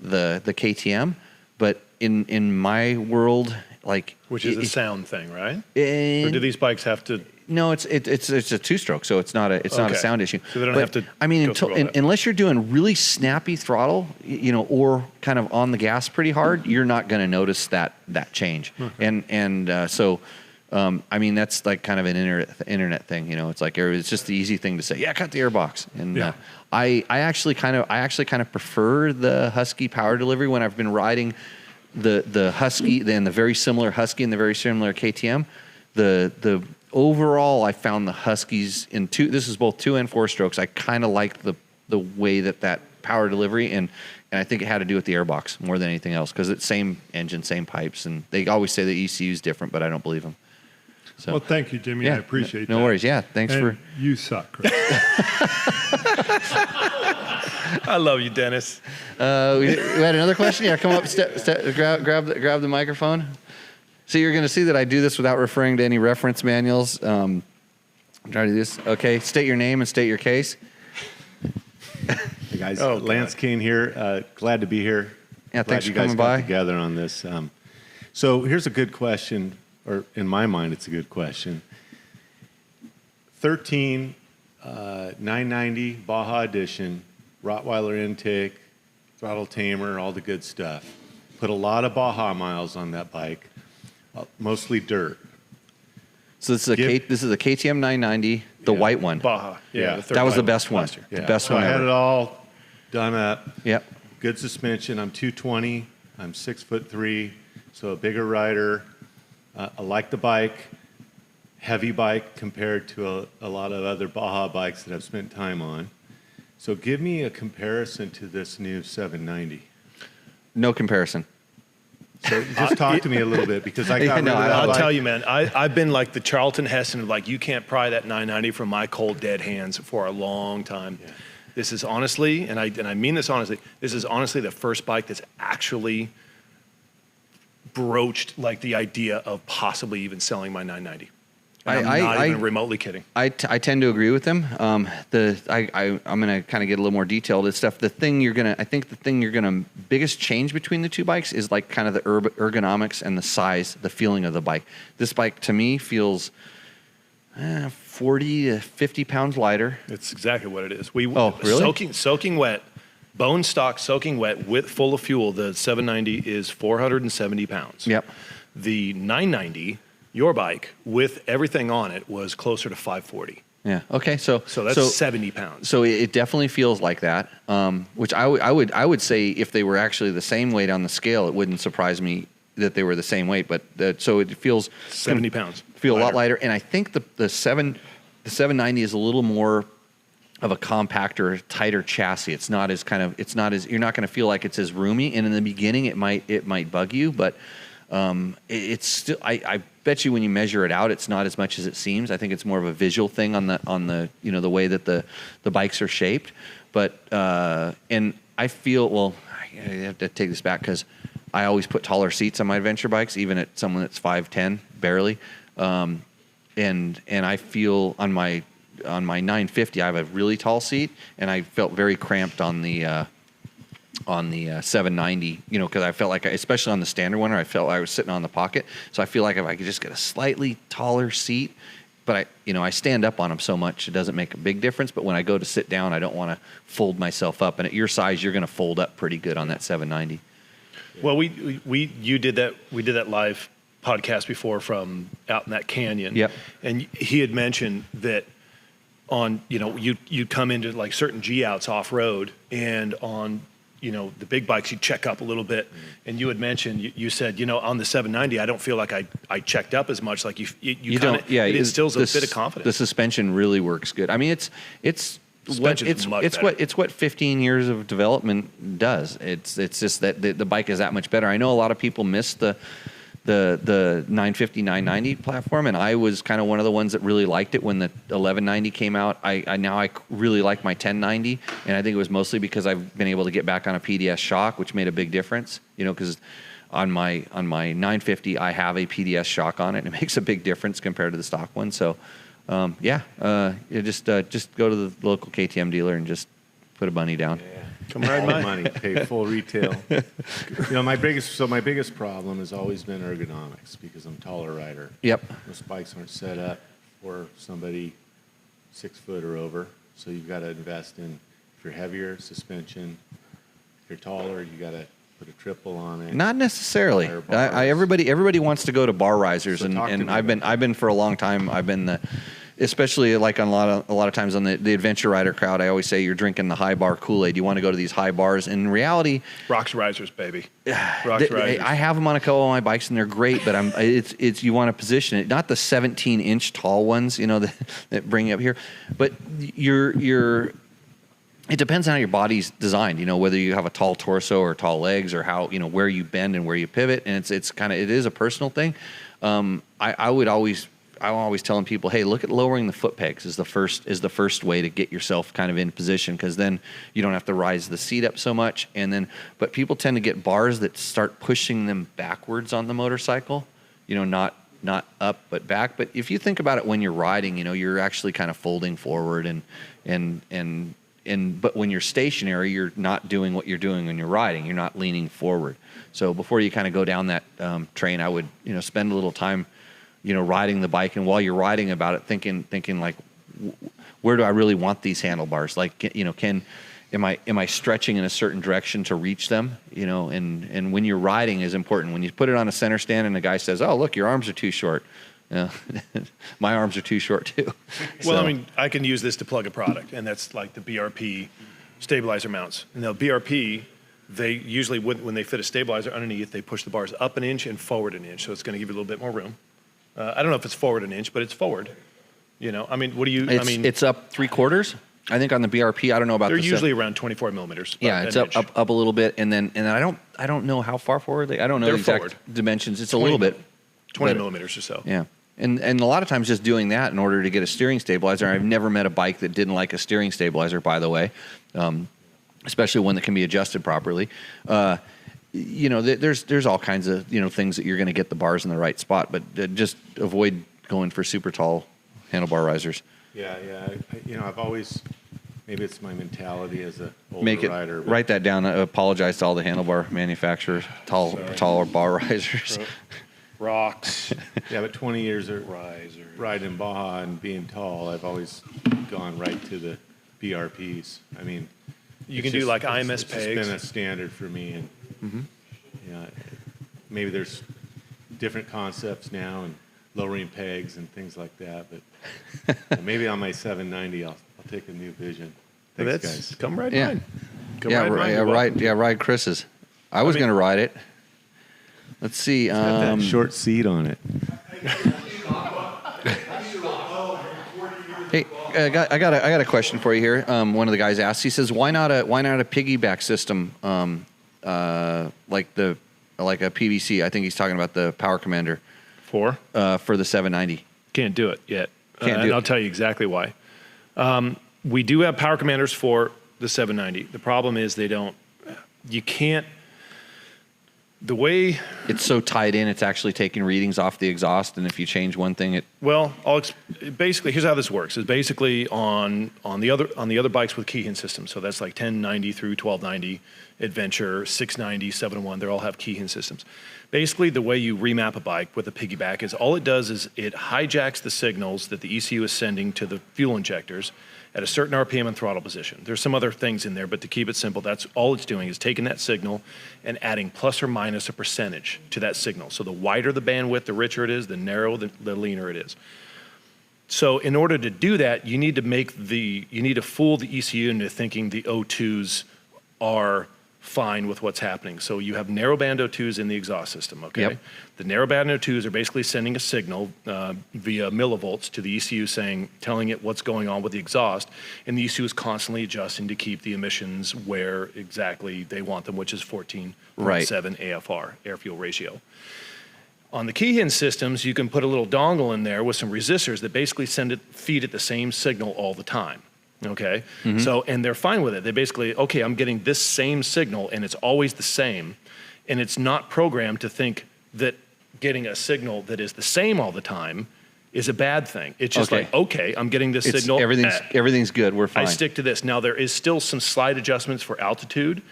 the KTM, but in my world, like which is a sound thing, right? Or do these bikes have to? No, it's a two-stroke, so it's not a sound issue. So they don't have to. I mean, unless you're doing really snappy throttle, or kind of on the gas pretty hard, you're not going to notice that change. Okay. So. I mean, that's like kind of an internet thing, It's like it's just the easy thing to say. Yeah, cut the airbox. And I actually kind of prefer the Husky power delivery when I've been riding the Husky, then the very similar Husky and the very similar KTM. The overall, I found the Huskies this is both 2 and 4 strokes. I kind of like the way that power delivery and I think it had to do with the airbox more than anything else because it's same engine, same pipes, and they always say the ECU is different, but I don't believe them. So, well, thank you, Jimmy. I appreciate that. No worries. Yeah, thanks and you suck. Chris. I love you, Dennis. We had another question. Yeah, come up, grab the microphone. So you're going to see that I do this without referring to any reference manuals. I'm trying to do this. Okay, state your name and state your case. Hey guys, Lance Kane here. Glad to be here. Yeah, thanks for coming by. Together on this. So here's a good question. Or in my mind, it's a good question. 13, 990 Baja Edition, Rottweiler intake, throttle tamer, all the good stuff. Put a lot of Baja miles on that bike, mostly dirt. So this is a KTM 990, the white one. Baja. Yeah. That was the best one. Yeah. The best so one I had ever. it all done up. Yep. Good suspension. I'm 220. I'm 6'3", so a bigger rider. I like the bike, heavy bike compared to a lot of other Baja bikes that I've spent time on. So give me a comparison to this new 790. No comparison. So just talk to me a little bit because I got I'll tell you, man. I've been like the Charlton Heston of like you can't pry that 990 from my cold dead hands for a long time. Yeah. This is honestly, and I mean this honestly, this is honestly the first bike that's actually broached like the idea of possibly even selling my 990. I'm not even remotely kidding. I tend to agree with them. I'm going to kind of get a little more detailed. It's stuff. I think the thing you're gonna biggest change between the two bikes is like kind of the ergonomics and the size, the feeling of the bike. This bike to me feels 40 to 50 pounds lighter. It's exactly what it is. Really? Soaking wet. Bone stock soaking wet full of fuel, the 790 is 470 pounds. Yep. The 990, your bike, with everything on it, was closer to 540. Yeah. Okay. So that's 70 pounds. So it definitely feels like that. Which I would say if they were actually the same weight on the scale, it wouldn't surprise me that they were the same weight. But so it feels 70 pounds. Feel lighter. A lot lighter, and I think the 790 is a little more of a compactor, tighter chassis. It's not as you're not going to feel like it's as roomy. And in the beginning, it might bug you, but It's still, I bet you when you measure it out, it's not as much as it seems. I think it's more of a visual thing on the the way that the bikes are shaped. But and I feel, well, I have to take this back because I always put taller seats on my adventure bikes, even at someone that's 5'10", barely. And I feel on my 950, I have a really tall seat, and I felt very cramped on the 790, because I felt like, especially on the standard one, I felt like I was sitting on the pocket. So I feel like if I could just get a slightly taller seat, but I stand up on them so much, it doesn't make a big difference. But when I go to sit down, I don't want to fold myself up. And at your size, you're going to fold up pretty good on that 790. Well, we did that live podcast before from out in that canyon. Yep. And he had mentioned that on, you'd come into like certain G outs off road, and on, the big bikes, you check up a little bit. And you had mentioned, you said, on the 790, I don't feel like I checked up as much. Like you don't, it instills a bit of confidence. The suspension really works good. I mean, it's what 15 years of development does. It's just that the bike is that much better. I know a lot of people miss the 950, 990 platform, and I was kind of one of the ones that really liked it when the 1190 came out. I really like my 1090, and I think it was mostly because I've been able to get back on a PDS shock, which made a big difference. Because on my 950 I have a PDS shock on it, and it makes a big difference compared to the stock one. So you just go to the local KTM dealer and just put a bunny down. Yeah. Come ride All mine. money, pay full retail. My biggest problem has always been ergonomics, because I'm a taller rider. Yep. Most bikes aren't set up for somebody 6 foot or over, so you've got to invest in, if you're heavier, suspension. If you're taller, you got to put a triple on it. Not necessarily. Everybody wants to go to bar risers, So and I've been for a long time. I've been especially like on a lot of times on the adventure rider crowd. I always say you're drinking the high bar Kool-Aid. You want to go to these high bars. In reality, Rocks risers, baby. Rocks risers. I have them on a couple of my bikes, and they're great. But it's you want to position it, not the 17-inch tall ones, that bring you up here, but it depends on how your body's designed, whether you have a tall torso or tall legs, or how, where you bend and where you pivot. And it is a personal thing. I'm always telling people, hey, look at lowering the foot pegs is the first way to get yourself kind of in position, because then you don't have to rise the seat up so much. But people tend to get bars that start pushing them backwards on the motorcycle, not up but back. But if you think about it, when you're riding, you're actually kind of folding forward, but when you're stationary, you're not doing what you're doing when you're riding. You're not leaning forward. So before you kind of go down that train, I would spend a little time riding the bike, and while you're riding about it, thinking like, where do I really want these handlebars? Like, am I stretching in a certain direction to reach them? And when you're riding is important. When you put it on a center stand and the guy says, "Oh, look, your arms are too short," my arms are too short too. Well, I mean, I can use this to plug a product, and that's like the BRP stabilizer mounts. And the BRP, they usually, when they fit a stabilizer underneath, they push the bars up an inch and forward an inch, so it's going to give you a little bit more room. I don't know if it's forward an inch, but it's forward. I mean, what do you? It's up 3/4. I think on the BRP, I don't know about. They're usually around 24 millimeters. Yeah, it's up a little bit, and then I don't know how far forward I don't know the exact dimensions. It's a little bit. 20 millimeters or so. Yeah. And a lot of times just doing that in order to get a steering stabilizer. I've never met a bike that didn't like a steering stabilizer, by the way, especially one that can be adjusted properly. There's all kinds of things that you're going to get the bars in the right spot, but just avoid going for super tall handlebar risers. Yeah. I've always, maybe it's my mentality as a older rider. Write that down. I apologize to all the handlebar manufacturers. Taller bar risers. Rocks. Yeah, but 20 years of riding in Baja and being tall, I've always gone right to the BRPs. I mean, you can do like IMS pegs. It's been a standard for me, and maybe there's different concepts now and lowering pegs and things like that. But maybe on my 790, I'll take a new vision. Thanks, guys. Come ride Yeah. mine. Ride Chris's. I was going to ride it. Let's see. It's got that short seat on it. Hey, I got a question for you here. One of the guys asked. He says, "Why not a piggyback system like the like a PVC. I think he's talking about the Power Commander For the 790. can't do it yet. Can't do and it. I'll tell you exactly why. We do have Power Commanders for the 790. The problem is you can't. The way It's so tied in, it's actually taking readings off the exhaust, and if you change one thing, basically, here's how this works. Is basically on the other bikes with keyhand systems. So that's like 1090 through 1290, Adventure, 690, 701. They all have keyhand systems. Basically, the way you remap a bike with a piggyback is all it does is it hijacks the signals that the ECU is sending to the fuel injectors at a certain RPM and throttle position. There's some other things in there, but to keep it simple, that's all it's doing is taking that signal and adding plus or minus a percentage to that signal. So the wider the bandwidth, the richer it is, the narrower, the leaner it is. So in order to do that, you need to fool the ECU into thinking the O2s are fine with what's happening. So you have narrowband O2s in the exhaust system, okay? Yep. The narrowband O2s are basically sending a signal via millivolts to the ECU telling it what's going on with the exhaust, and the ECU is constantly adjusting to keep the emissions where exactly they want them, which is 14.7 AFR, air-fuel ratio. On the keyhand systems, you can put a little dongle in there with some resistors that basically feed it the same signal all the time. Okay, so, and they're fine with it. They basically, okay, I'm getting this same signal and it's always the same. And it's not programmed to think that getting a signal that is the same all the time is a bad thing. It's just like, okay, I'm getting this signal. Everything's good. We're fine. I stick to this. Now, there is still some slight adjustments for altitude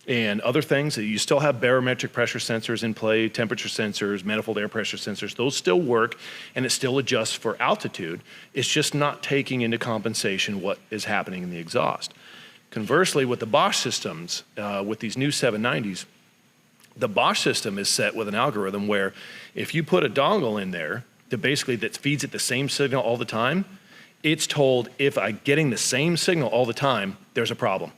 and other things. You still have barometric pressure sensors in play, temperature sensors, manifold air pressure sensors. Those still work, and it still adjusts for altitude. It's just not taking into compensation what is happening in the exhaust. Conversely, with the Bosch systems, with these new 790s, the Bosch system is set with an algorithm where if you put a dongle in there that feeds it the same signal all the time, it's told if I'm getting the same signal all the time, there's a problem.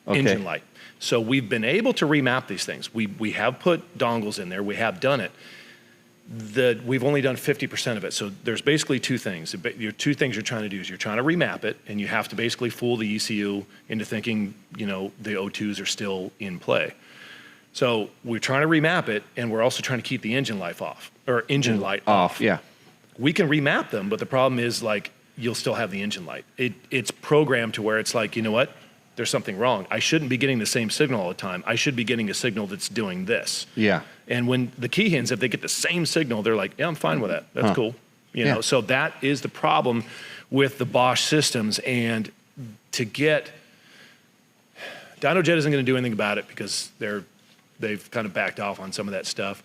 Okay. Engine light. So we've been able to remap these things. We have put dongles in there. We have done it. We've only done 50% of it. So there's basically two things. Two things you're trying to do is you're trying to remap it, and you have to basically fool the ECU into thinking, the O2s are still in play. So we're trying to remap it, and we're also trying to keep the engine light off. Yeah. We can remap them, but the problem is you'll still have the engine light. It's programmed to where it's like, you know what? There's something wrong. I shouldn't be getting the same signal all the time. I should be getting a signal that's doing this. Yeah. And when the keyhands, if they get the same signal, they're like, yeah, I'm fine with that. That's cool. So that is the problem with the Bosch systems. And DynoJet isn't going to do anything about it because they've kind of backed off on some of that stuff.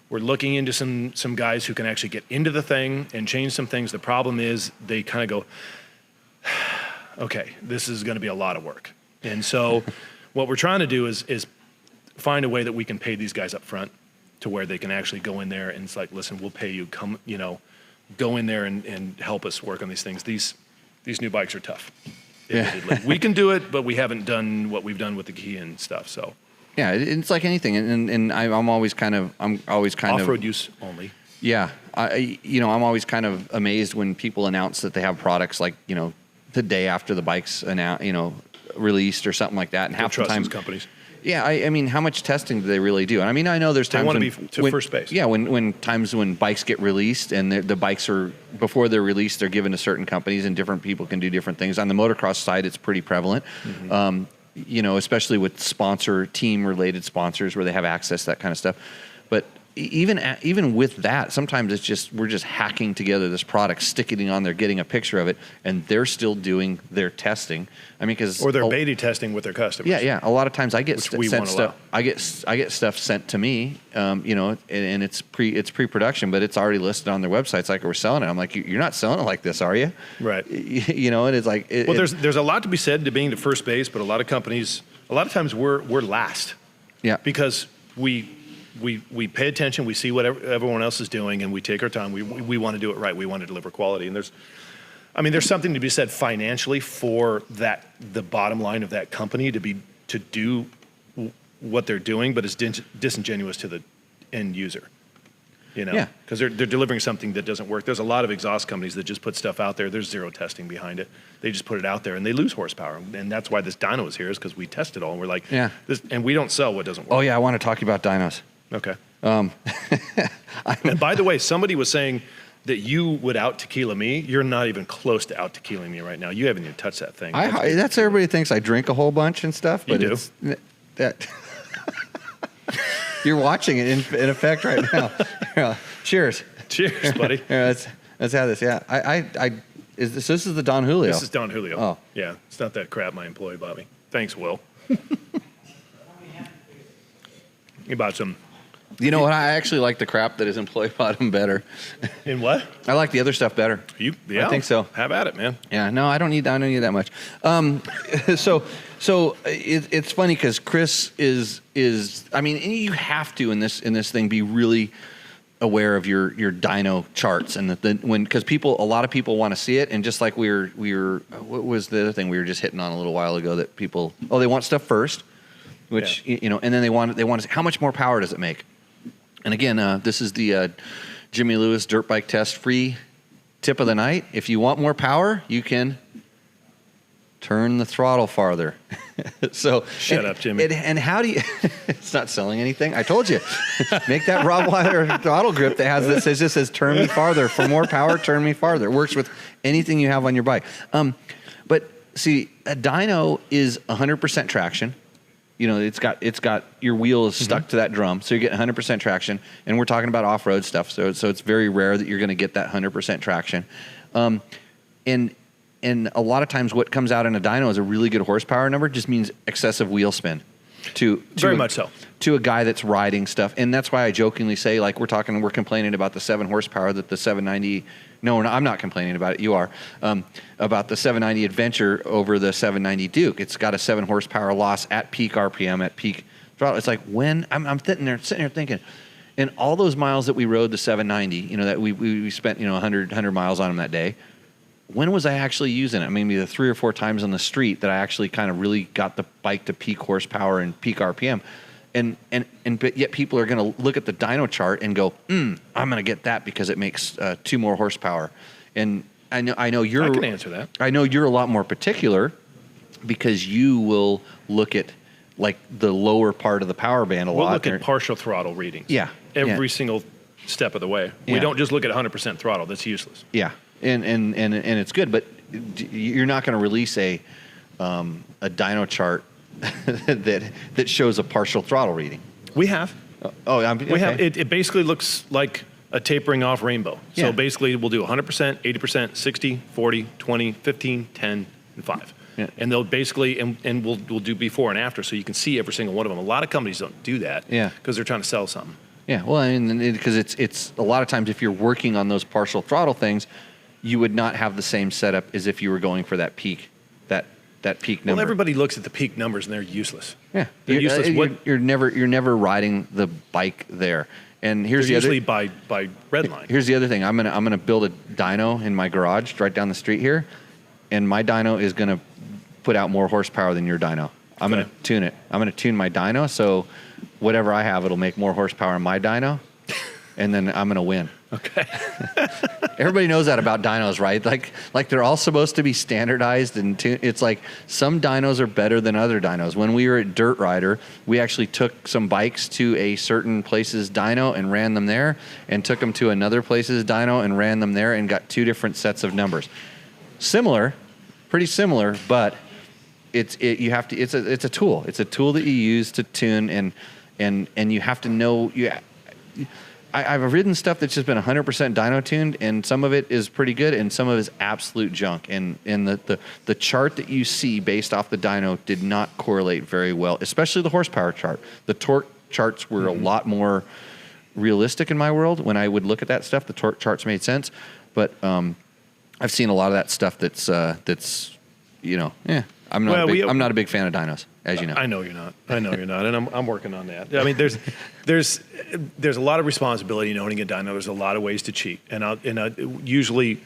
We're looking into some guys who can actually get into the thing and change some things. The problem is they kind of go, okay, this is going to be a lot of work. And so what we're trying to do is find a way that we can pay these guys up front to where they can actually go in there and it's like, listen, we'll pay you, come, go in there and help us work on these things. These new bikes are tough. Admittedly. We can do it, but we haven't done what we've done with the key and stuff, so. Yeah, it's like anything. And I'm always kind of off-road use only. Yeah. I'm always kind of amazed when people announce that they have products like, the day after the bike's released or something like that, and half the time companies. Yeah, I mean, how much testing do they really do? And I mean, I know there's times they want to be to first base. Yeah, when bikes get released and the bikes are before they're released, they're given to certain companies and different people can do different things. On the motocross side, it's pretty prevalent. Mm-hmm. Especially with team related sponsors where they have access to that kind of stuff. But even with that, sometimes we're just hacking together this product, sticking it on there, getting a picture of it, and they're still doing their testing. I mean, or they're beta testing with their customers. Yeah. A lot of times I get sent stuff. I get stuff sent to me, and it's pre-production, but it's already listed on their websites like we're selling it. I'm like, you're not selling it like this, are you? Right. And it's like. There's a lot to be said to being to first base, but a lot of times we're last. Yeah. Because we pay attention, we see what everyone else is doing, and we take our time. We want to do it right. We want to deliver quality. And there's something to be said financially for the bottom line of that company to do what they're doing, but it's disingenuous to the end user. Yeah. Because they're delivering something that doesn't work. There's a lot of exhaust companies that just put stuff out there. There's zero testing behind it. They just put it out there and they lose horsepower. And that's why this dyno is here, is because we test it all and we're like, and we don't sell what doesn't work. Oh yeah, I want to talk about dynos. Okay. And by the way, somebody was saying that you would out tequila me. You're not even close to out tequilaing me right now. You haven't even touched that thing. That's everybody thinks I drink a whole bunch and stuff, but You do. it's that. You're watching it in effect right now. Yeah. Cheers. Cheers, buddy. Yeah, let's have this. Yeah, this is the Don Julio. This is Don Julio. Oh. Yeah, it's not that crap my employee bought me. Thanks, Will. You bought some. You know what? I actually like the crap that his employee bought him better. In what? I like the other stuff better. Yeah, I think so. Have at it, man. Yeah, no, I don't need that much. So it's funny because Chris is. I mean, you have to in this thing be really aware of your dyno charts and because a lot of people want to see it, and just like we were what was the other thing we were just hitting on a little while ago that people they want stuff first, which and then they want to see how much more power does it make. And again, this is the Jimmy Lewis dirt bike test free tip of the night. If you want more power, you can turn the throttle farther. So shut up, Jimmy. And how do you? It's not selling anything. I told you. Make that Rottweiler throttle grip that just says "turn me farther" for more power. Turn me farther. It works with anything you have on your bike. But see, a dyno is 100% traction. It's got your wheel is stuck to that drum, so you get 100% traction. And we're talking about off-road stuff, so it's very rare that you're going to get that 100% traction. And a lot of times, what comes out in a dyno is a really good horsepower number. Just means excessive wheel spin. Very much so. To a guy that's riding stuff, and that's why I jokingly say, like we're complaining about the 7 horsepower that the 790. No, I'm not complaining about it. You are about the 790 Adventure over the 790 Duke. It's got a 7 horsepower loss at peak RPM, at peak throttle. It's like when I'm sitting there thinking, and all those miles that we rode the 790, that we spent 100 miles on them that day. When was I actually using it? Maybe the 3 or 4 times on the street that I actually kind of really got the bike to peak horsepower and peak RPM. But yet people are going to look at the dyno chart and go, I'm going to get that because it makes 2 more horsepower. And I know you're. I can answer that. I know you're a lot more particular because you will look at like the lower part of the power band a lot. We'll look at partial throttle readings. Yeah. Every single step of the way. Yeah. We don't just look at 100% throttle. That's useless. Yeah. And it's good, but you're not going to release a dyno chart that shows a partial throttle reading. We have. Okay. We have. It basically looks like a tapering off rainbow. Yeah. So basically, we'll do 100%, 80%, 60, 40, 20, 15, 10, and 5. Yeah. And they'll basically, and we'll do before and after, so you can see every single one of them. A lot of companies don't do that. Yeah. Because they're trying to sell something. Yeah. Well, because it's a lot of times if you're working on those partial throttle things, you would not have the same setup as if you were going for that peak, that peak number. Well, everybody looks at the peak numbers and they're useless. Yeah, They're useless. You're never riding the bike there. And here's they're the usually by red line. Here's the other thing. I'm gonna build a dyno in my garage right down the street here, and my dyno is gonna put out more horsepower than your dyno. I'm gonna tune it. I'm gonna tune my dyno so whatever I have, it'll make more horsepower in my dyno, and then I'm gonna win. Okay. Everybody knows that about dynos, right? Like they're all supposed to be standardized and it's like some dynos are better than other dynos. When we were at Dirt Rider, we actually took some bikes to a certain place's dyno and ran them there, and took them to another place's dyno and ran them there, and got 2 different sets of numbers. Pretty similar, but it's a tool. It's a tool that you use to tune, and you have to know. I've ridden stuff that's just been 100% dyno tuned, and some of it is pretty good, and some of it is absolute junk. And the chart that you see based off the dyno did not correlate very well, especially the horsepower chart. The torque charts were a lot more realistic in my world. When I would look at that stuff, the torque charts made sense. But I've seen a lot of that stuff that's I'm not a big fan of dynos, as you know. I know you're not, and I'm working on that. I mean, there's a lot of responsibility in owning a dyno. There's a lot of ways to cheat, and usually,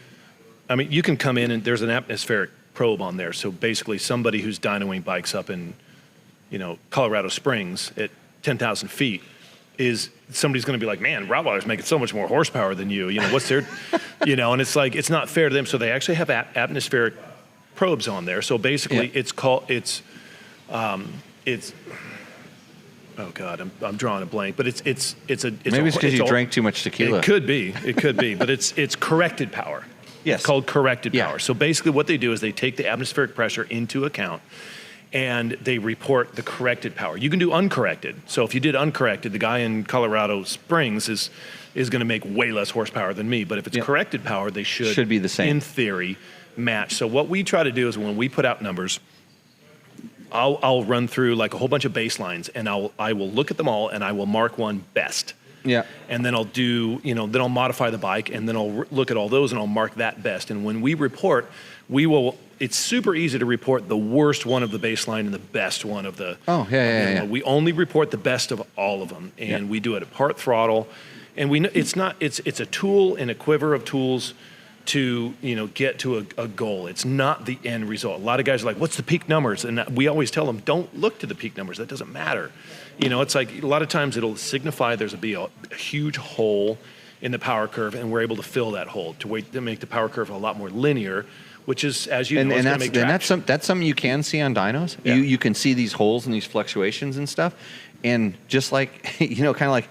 I mean, you can come in and there's an atmospheric probe on there. So basically, somebody who's dynoing bikes up in, Colorado Springs at 10,000 feet is somebody's going to be like, man, Rottweiler's making so much more horsepower than you. What's their, and it's like it's not fair to them. So they actually have atmospheric probes on there. So basically, it's Oh God, I'm drawing a blank, but it's Maybe it's because you drank too much tequila. It could be, but it's corrected power. Yes. It's called corrected Yeah. power. So basically, what they do is they take the atmospheric pressure into account, and they report the corrected power. You can do uncorrected. So if you did uncorrected, the guy in Colorado Springs is going to make way less horsepower than me. But if it's corrected power, they should be the same. in theory, match. So what we try to do is when we put out numbers, I'll run through like a whole bunch of baselines, and I will look at them all, and I will mark one best. Yeah. And then I'll do, then I'll modify the bike, and then I'll look at all those, and I'll mark that best. And when we report, it's super easy to report the worst one of the baseline and the best one of the. Oh, yeah. We only report the best of all of them, and we do it at part throttle. And it's a tool in a quiver of tools to get to a goal. It's not the end result. A lot of guys are like, what's the peak numbers? And we always tell them, don't look to the peak numbers. That doesn't matter. It's like a lot of times it'll signify there's a huge hole in the power curve, and we're able to fill that hole to make the power curve a lot more linear, which is, as you know, it's going to make traction. That's something you can see on dynos. Yeah. You can see these holes and these fluctuations and stuff. And just like, kind of like,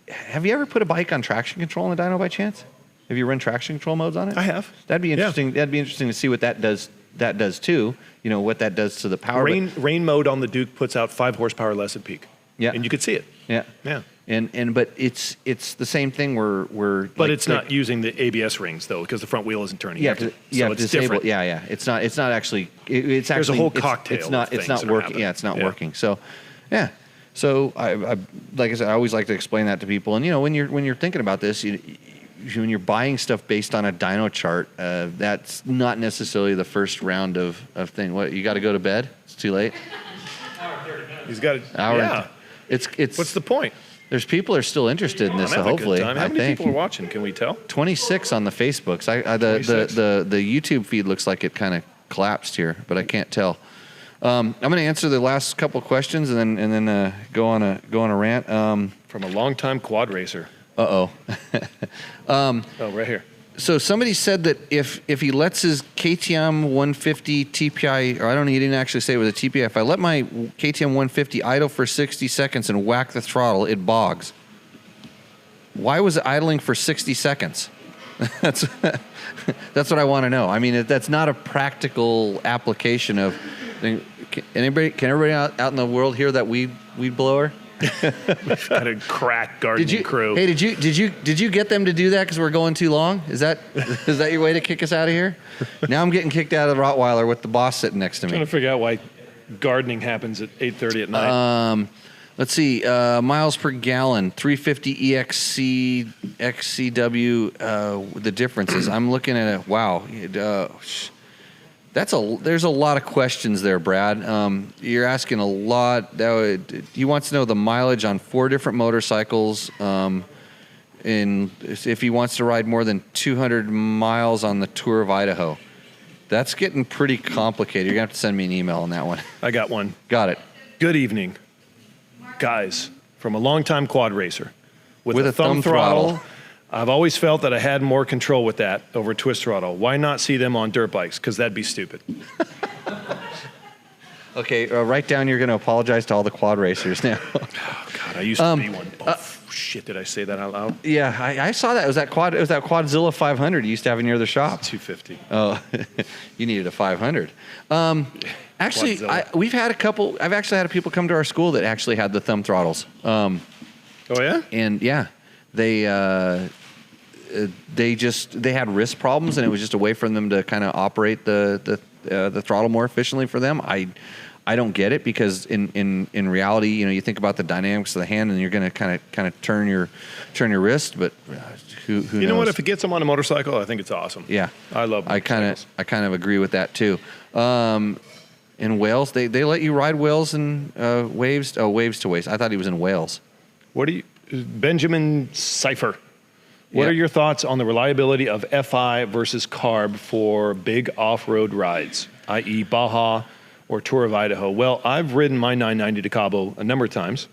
have you ever put a bike on traction control in a dyno by chance? Have you run traction control modes on it? I have. That'd be interesting. That'd be interesting to see what that does. That does too. What that does to the power. Rain mode on the Duke puts out 5 horsepower less at peak. Yeah. And you could see it. Yeah. Yeah. But it's the same thing where but it's not using the ABS rings though, because the front wheel isn't turning. You so it's disable. Different. Yeah. It's not actually. It's There's actually a whole cocktail. It's not of things working. that are happening. Yeah. It's not working. So, yeah. So I like I said, I always like to explain that to people. And when you're thinking about this, when you're buying stuff based on a dyno chart, that's not necessarily the first round of thing. What, you got to go to bed? It's too late. He's got it. Hour. Yeah. It's. What's the point? There's people are still interested in this. I'm So having a good hopefully, time. How I many think people are watching? Can we tell? 26 on the Facebooks. The YouTube feed looks like it kind of collapsed here, but I can't tell. I'm going to answer the last couple questions and then go on a rant. From a longtime quad racer. Oh, right here. So somebody said that if he lets his KTM 150 TPI, or he didn't actually say it was a TPI. If I let my KTM 150 idle for 60 seconds and whack the throttle, it bogs. Why was it idling for 60 seconds? That's what I want to know. I mean, that's not a practical application of. Can everybody out in the world hear that weed blower? We've got a crack gardening crew. Hey, did you get them to do that because we're going too long? Is that your way to kick us out of here? Now I'm getting kicked out of the Rottweiler with the boss sitting next to me. Trying to figure out why gardening happens at 8:30 at night. Let's see, miles per gallon, 350 XCW. The differences. I'm looking at there's a lot of questions there, Brad. You're asking a lot. He wants to know the mileage on 4 different motorcycles, and if he wants to ride more than 200 miles on the Tour of Idaho. That's getting pretty complicated. You're going to have to send me an email on that one. I got one. Got it. Good evening, guys, from a longtime quad racer. With a thumb throttle. I've always felt that I had more control with that over twist throttle. Why not see them on dirt bikes? Because that'd be stupid. Okay, write down you're going to apologize to all the quad racers now. Oh, God, I used to be one. Shit, did I say that out loud? Yeah, I saw that. It was that Quadzilla 500 you used to have near the shop. 250. Oh, you needed a 500. Actually, I've actually had people come to our school that actually had the thumb throttles. Oh, yeah? And yeah, they had wrist problems, and it was just a way for them to kind of operate the throttle more efficiently for them. I don't get it, because in reality, you think about the dynamics of the hand, and you're going to kind of turn your wrist, but who knows? You know what? If it gets them on a motorcycle, I think it's awesome. Yeah, I love motorcycles. I kind of agree with that too. In Wales, they let you ride Wales and waves to waves. I thought he was in Wales. Benjamin Cipher. What are your thoughts on the reliability of FI versus Carb for big off-road rides, i.e. Baja or Tour of Idaho? Well, I've ridden my 990 to Cabo a number of times.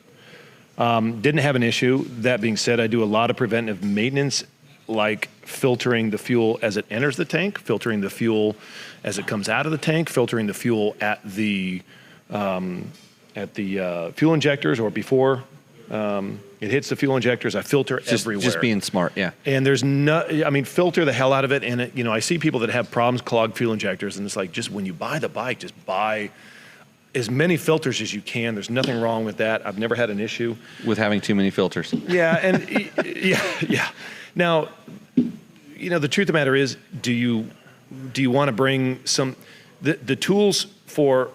Didn't have an issue. That being said, I do a lot of preventive maintenance, like filtering the fuel as it enters the tank, filtering the fuel as it comes out of the tank, filtering the fuel at the at the fuel injectors or before it hits the fuel injectors. I filter everywhere. Just being smart, yeah. And there's filter the hell out of it. And I see people that have problems clogged fuel injectors, and it's like, just when you buy the bike, just buy as many filters as you can. There's nothing wrong with that. I've never had an issue with having too many filters. Yeah, and yeah. Now, the truth of the matter is, do you want to bring some? The tools for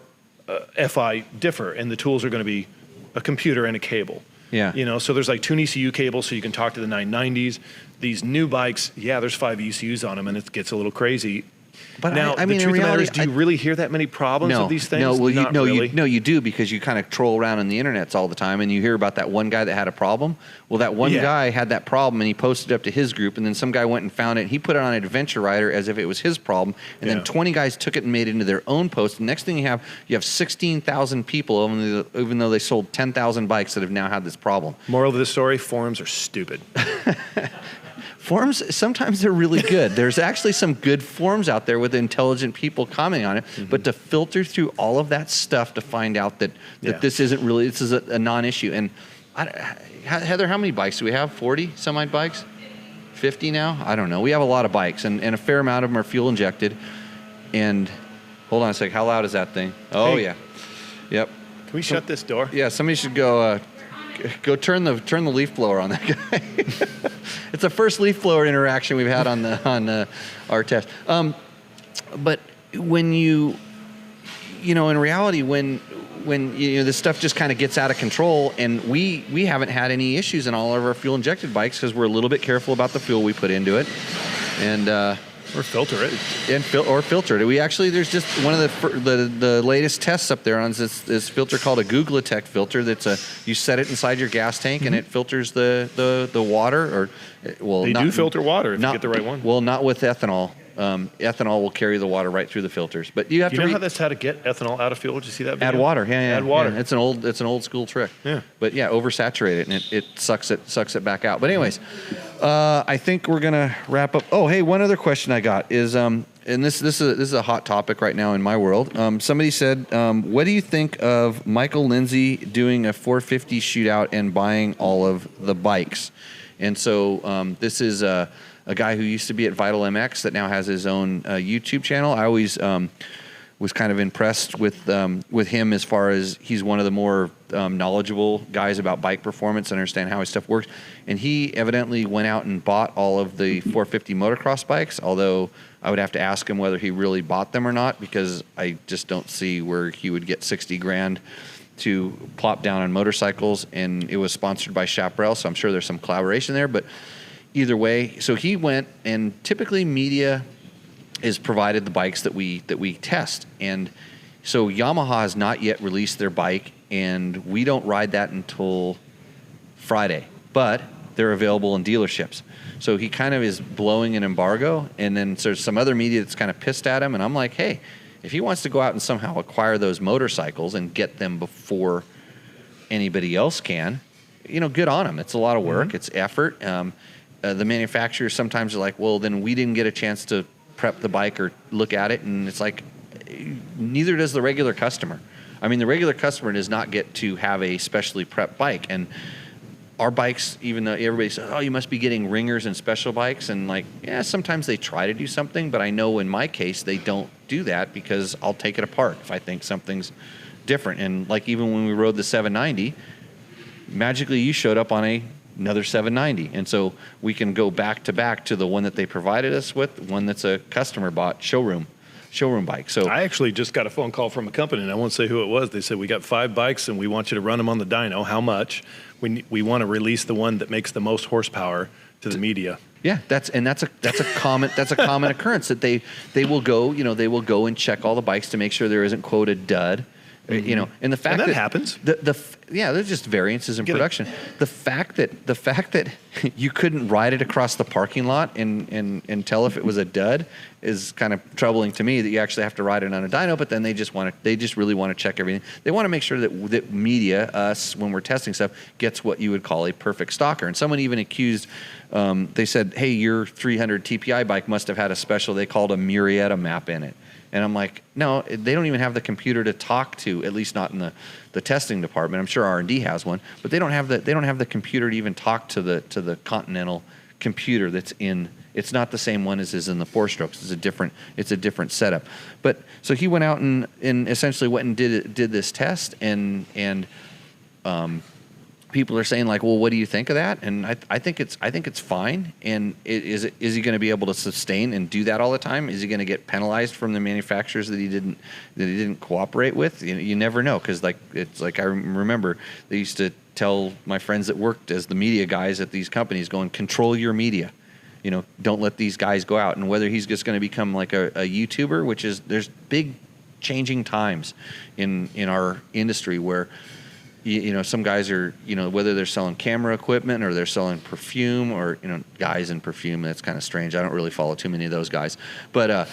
FI differ, and the tools are going to be a computer and a cable. Yeah. So there's like 2 ECU cables, so you can talk to the 990s. These new bikes, there's 5 ECUs on them, and it gets a little crazy. But now, I mean, the truth in reality, of the matter is, do you really hear that many problems of these things? No, well, really. you do, because you kind of troll around on the internets all the time, and you hear about that one guy that had a problem. Well, that one guy had that problem, and he posted it up to his group, and then some guy went and found it, and he put it on an adventure rider as if it was his problem, and then 20 guys took it and made it into their own post. And next thing you have 16,000 people, even though they sold 10,000 bikes, that have now had this problem. Moral of the story: forums are stupid. Forums, sometimes they're really good. There's actually some good forums out there with intelligent people commenting on it. Mm-hmm. But to filter through all of that stuff to find out that this is a non-issue. And Heather, how many bikes do we have? 40 some-odd bikes? 50 now? I don't know. We have a lot of bikes, and a fair amount of them are fuel injected. And hold on a sec. How loud is that thing? Oh, hey. Yeah. Yep. Can we shut this door? Yeah, somebody should go turn the leaf blower on that guy. It's the first leaf blower interaction we've had on our test. But when in reality, when this stuff just kind of gets out of control, and we haven't had any issues in all of our fuel injected bikes because we're a little bit careful about the fuel we put into it, and or filter it, or filter it. We actually, there's just one of the latest tests up there on this filter called a Googletech filter. You set it inside your gas tank, and it filters the water. They do filter water if you get the right one. Well, not with ethanol. Ethanol will carry the water right through the filters, but you have to. You know how to get ethanol out of fuel? Did you see that video? Add water, Add water. Yeah. It's an old school trick. Yeah. But oversaturate it, and it sucks it back out. But anyways, I think we're gonna wrap up. Oh, hey, one other question I got is and this is a hot topic right now in my world. Somebody said, what do you think of Michael Lindsay doing a 450 shootout and buying all of the bikes? And so this is a guy who used to be at Vital MX that now has his own YouTube channel. I always was kind of impressed with him as far as he's one of the more knowledgeable guys about bike performance and understand how his stuff works. And he evidently went out and bought all of the 450 motocross bikes, although I would have to ask him whether he really bought them or not, because I just don't see where he would get $60,000 to plop down on motorcycles. And it was sponsored by Chaparral, so I'm sure there's some collaboration there. But either way, so he went, and typically media is provided the bikes that we test. And so Yamaha has not yet released their bike, and we don't ride that until Friday, but they're available in dealerships. So he kind of is blowing an embargo, and then there's some other media that's kind of pissed at him, and I'm like, hey, if he wants to go out and somehow acquire those motorcycles and get them before anybody else can, good on him. It's a lot of work. Mm-hmm. It's effort. The manufacturers sometimes are like, well, then we didn't get a chance to prep the bike or look at it. And it's like, neither does the regular customer. I mean, the regular customer does not get to have a specially prepped bike. And our bikes, even though everybody says, oh, you must be getting ringers and special bikes. And sometimes they try to do something, but I know in my case, they don't do that because I'll take it apart if I think something's different. And even when we rode the 790, magically you showed up on another 790, and so we can go back to the one that they provided us with, one that's a customer bought showroom bike. So I actually just got a phone call from a company, and I won't say who it was. They said, we got 5 bikes and we want you to run them on the dyno. How much? We want to release the one that makes the most horsepower to the media. Yeah, that's a common occurrence that they will go and check all the bikes to make sure there isn't, quote, a dud. Mm-hmm. And the fact that happens. There's just variances in production. The fact that you couldn't ride it across the parking lot and tell if it was a dud is kind of troubling to me. That you actually have to ride it on a dyno, but then they just really want to check everything. They want to make sure that media, us, when we're testing stuff, gets what you would call a perfect stalker. And someone even accused. They said, hey, your 300 TPI bike must have had a special they called a Murrieta map in it. And I'm like, no, they don't even have the computer to talk to, at least not in the testing department. I'm sure R&D has one, but they don't have the computer to even talk to the Continental computer that's in. It's not the same one as is in the 4-strokes. It's a different setup. But so he went out and essentially went and did this test, and people are saying like, well, what do you think of that? And I think it's fine. And is he going to be able to sustain and do that all the time? Is he going to get penalized from the manufacturers that he didn't cooperate with? You never know, because it's like I remember they used to tell my friends that worked as the media guys at these companies, going, control your media. Don't let these guys go out. And whether he's just going to become like a YouTuber, which is, there's big changing times in our industry where some guys are, whether they're selling camera equipment or they're selling perfume, or, guys in perfume. That's kind of strange. I don't really follow too many of those guys. But,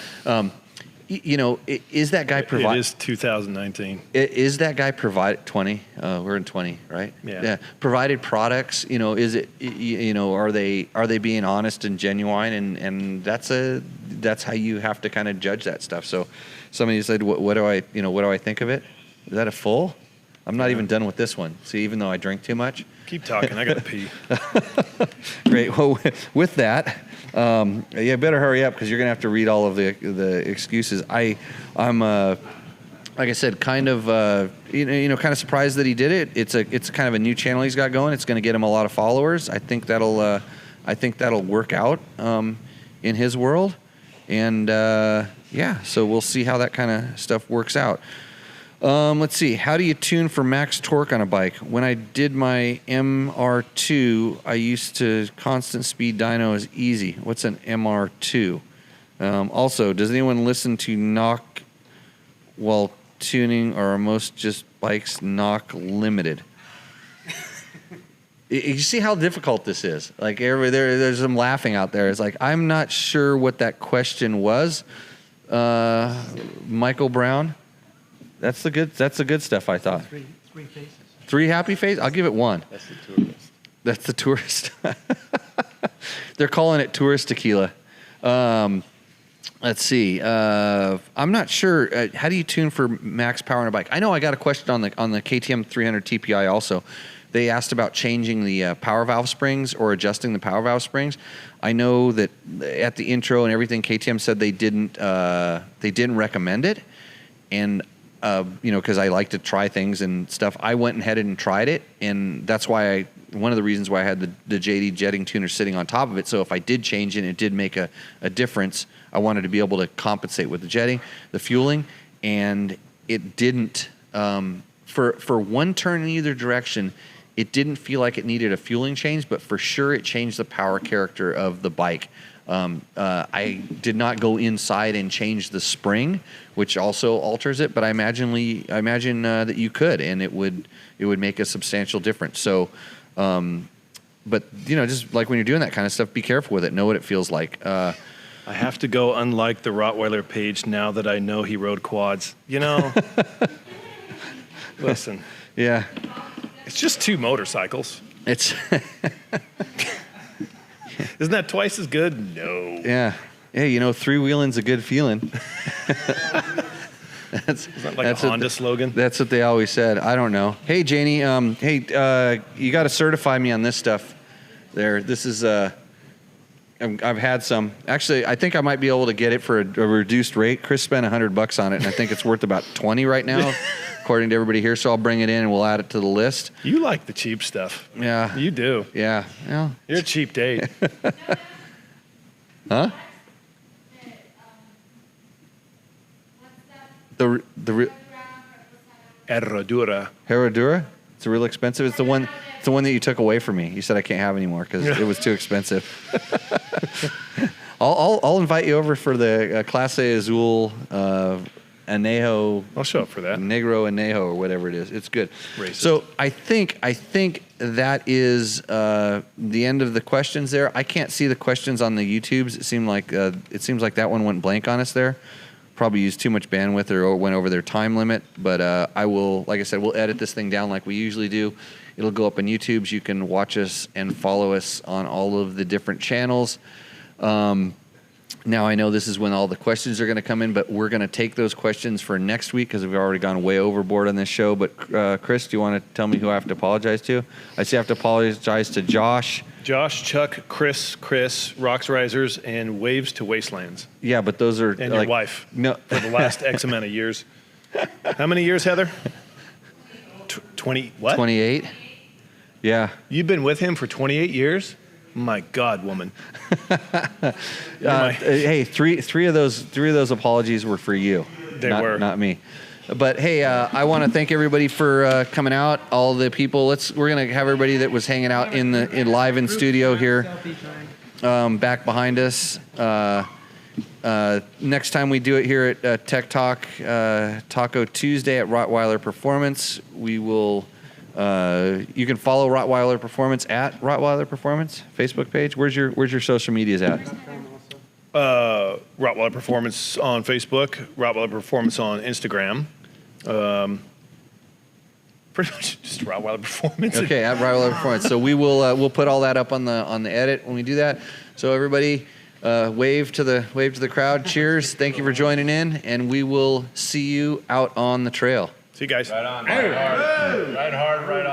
is that guy It is 2019. Is that guy provide 20? We're in 20, right? Yeah. Provided products, is it, are they being honest and genuine? And that's how you have to kind of judge that stuff. So somebody said, what do I think of it? Is that a full? I'm not even done with this one. See, even though I drink too much. Keep talking. I got to pee. Great. Well, with that, better hurry up, because you're going to have to read all of the excuses. I'm like I said, kind of kind of surprised that he did it. It's kind of a new channel he's got going. It's going to get him a lot of followers. I think that'll work out in his world, and so we'll see how that kind of stuff works out. Let's see. How do you tune for max torque on a bike? When I did my MR2, I used to constant speed dyno is easy. What's an MR2? Also, does anyone listen to knock while tuning, or are most just bikes knock limited? You see how difficult this is? Like, there's some laughing out there. It's like, I'm not sure what that question was. Michael Brown. That's the good stuff, I thought. Three faces. 3 happy faces? I'll give it 1. That's the tourist. They're calling it tourist tequila. Let's see. I'm not sure. How do you tune for max power on a bike? I know I got a question on the KTM 300 TPI also. They asked about changing the power valve springs or adjusting the power valve springs. I know that at the intro and everything, KTM said they didn't recommend it. And because I like to try things and stuff, I went ahead and tried it, and that's why one of the reasons why I had the JD jetting tuner sitting on top of it. So if I did change it and it did make a difference, I wanted to be able to compensate with the jetting, the fueling, and it didn't. For one turn in either direction, it didn't feel like it needed a fueling change, but for sure it changed the power character of the bike. I did not go inside and change the spring, which also alters it, but I imagine that you could, and it would make a substantial difference. So, but just like when you're doing that kind of stuff, be careful with it. Know what it feels like. I have to go unlike the Rottweiler page now that I know he rode quads. Listen. Yeah. It's just 2 motorcycles. It's. Isn't that twice as good? No. Yeah. Hey, 3-wheeling's a good feeling. Is that like a Honda slogan? That's what they always said. I don't know. Hey, Janie. You got to certify me on this stuff. There. This is. I've had some. Actually, I think I might be able to get it for a reduced rate. Chris spent $100 on it, and I think it's worth about 20 right now, according to everybody here. So I'll bring it in and we'll add it to the list. You like the cheap stuff. Yeah. You do. Yeah. Well, you're a cheap date. Huh? The Herradura. Herradura? It's real expensive. It's the one that you took away from me. You said I can't have anymore because it was too expensive. I'll invite you over for the Clase Azul Anejo. I'll show up for that. Negro Anejo or whatever it is. It's good. Racist. So I think that is the end of the questions there. I can't see the questions on the YouTubes. It seems like that one went blank on us there. Probably used too much bandwidth or went over their time limit. But I will, like I said, we'll edit this thing down like we usually do. It'll go up on YouTube. You can watch us and follow us on all of the different channels. Now I know this is when all the questions are going to come in, but we're going to take those questions for next week because we've already gone way overboard on this show. But Chris, do you want to tell me who I have to apologize to? I see I have to apologize to Josh. Josh, Chuck, Chris, Rocks Risers, and Waves to Wastelands. Yeah, but those are And your wife. No, For the last X amount of years. How many years, Heather? 20. What? 28. Yeah. You've been with him for 28 years? My God, woman. Hey, three of those apologies were for you. They were not me. But hey, I want to thank everybody for coming out. All the people. We're gonna have everybody that was hanging out in live in studio here, back behind us. Next time we do it here at Tech Talk Taco Tuesday at Rottweiler Performance, we will. You can follow Rottweiler Performance at Rottweiler Performance Facebook page. Where's your social medias at? Rottweiler Performance on Facebook, Rottweiler Performance on Instagram. Pretty much just Rottweiler Performance. Okay, at Rottweiler Performance. So we will we'll put all that up on the edit when we do that. So everybody, wave to the crowd. Cheers! Thank you for joining in, and we will see you out on the trail. See you guys. Right on. Ride hard. Ride hard. Ride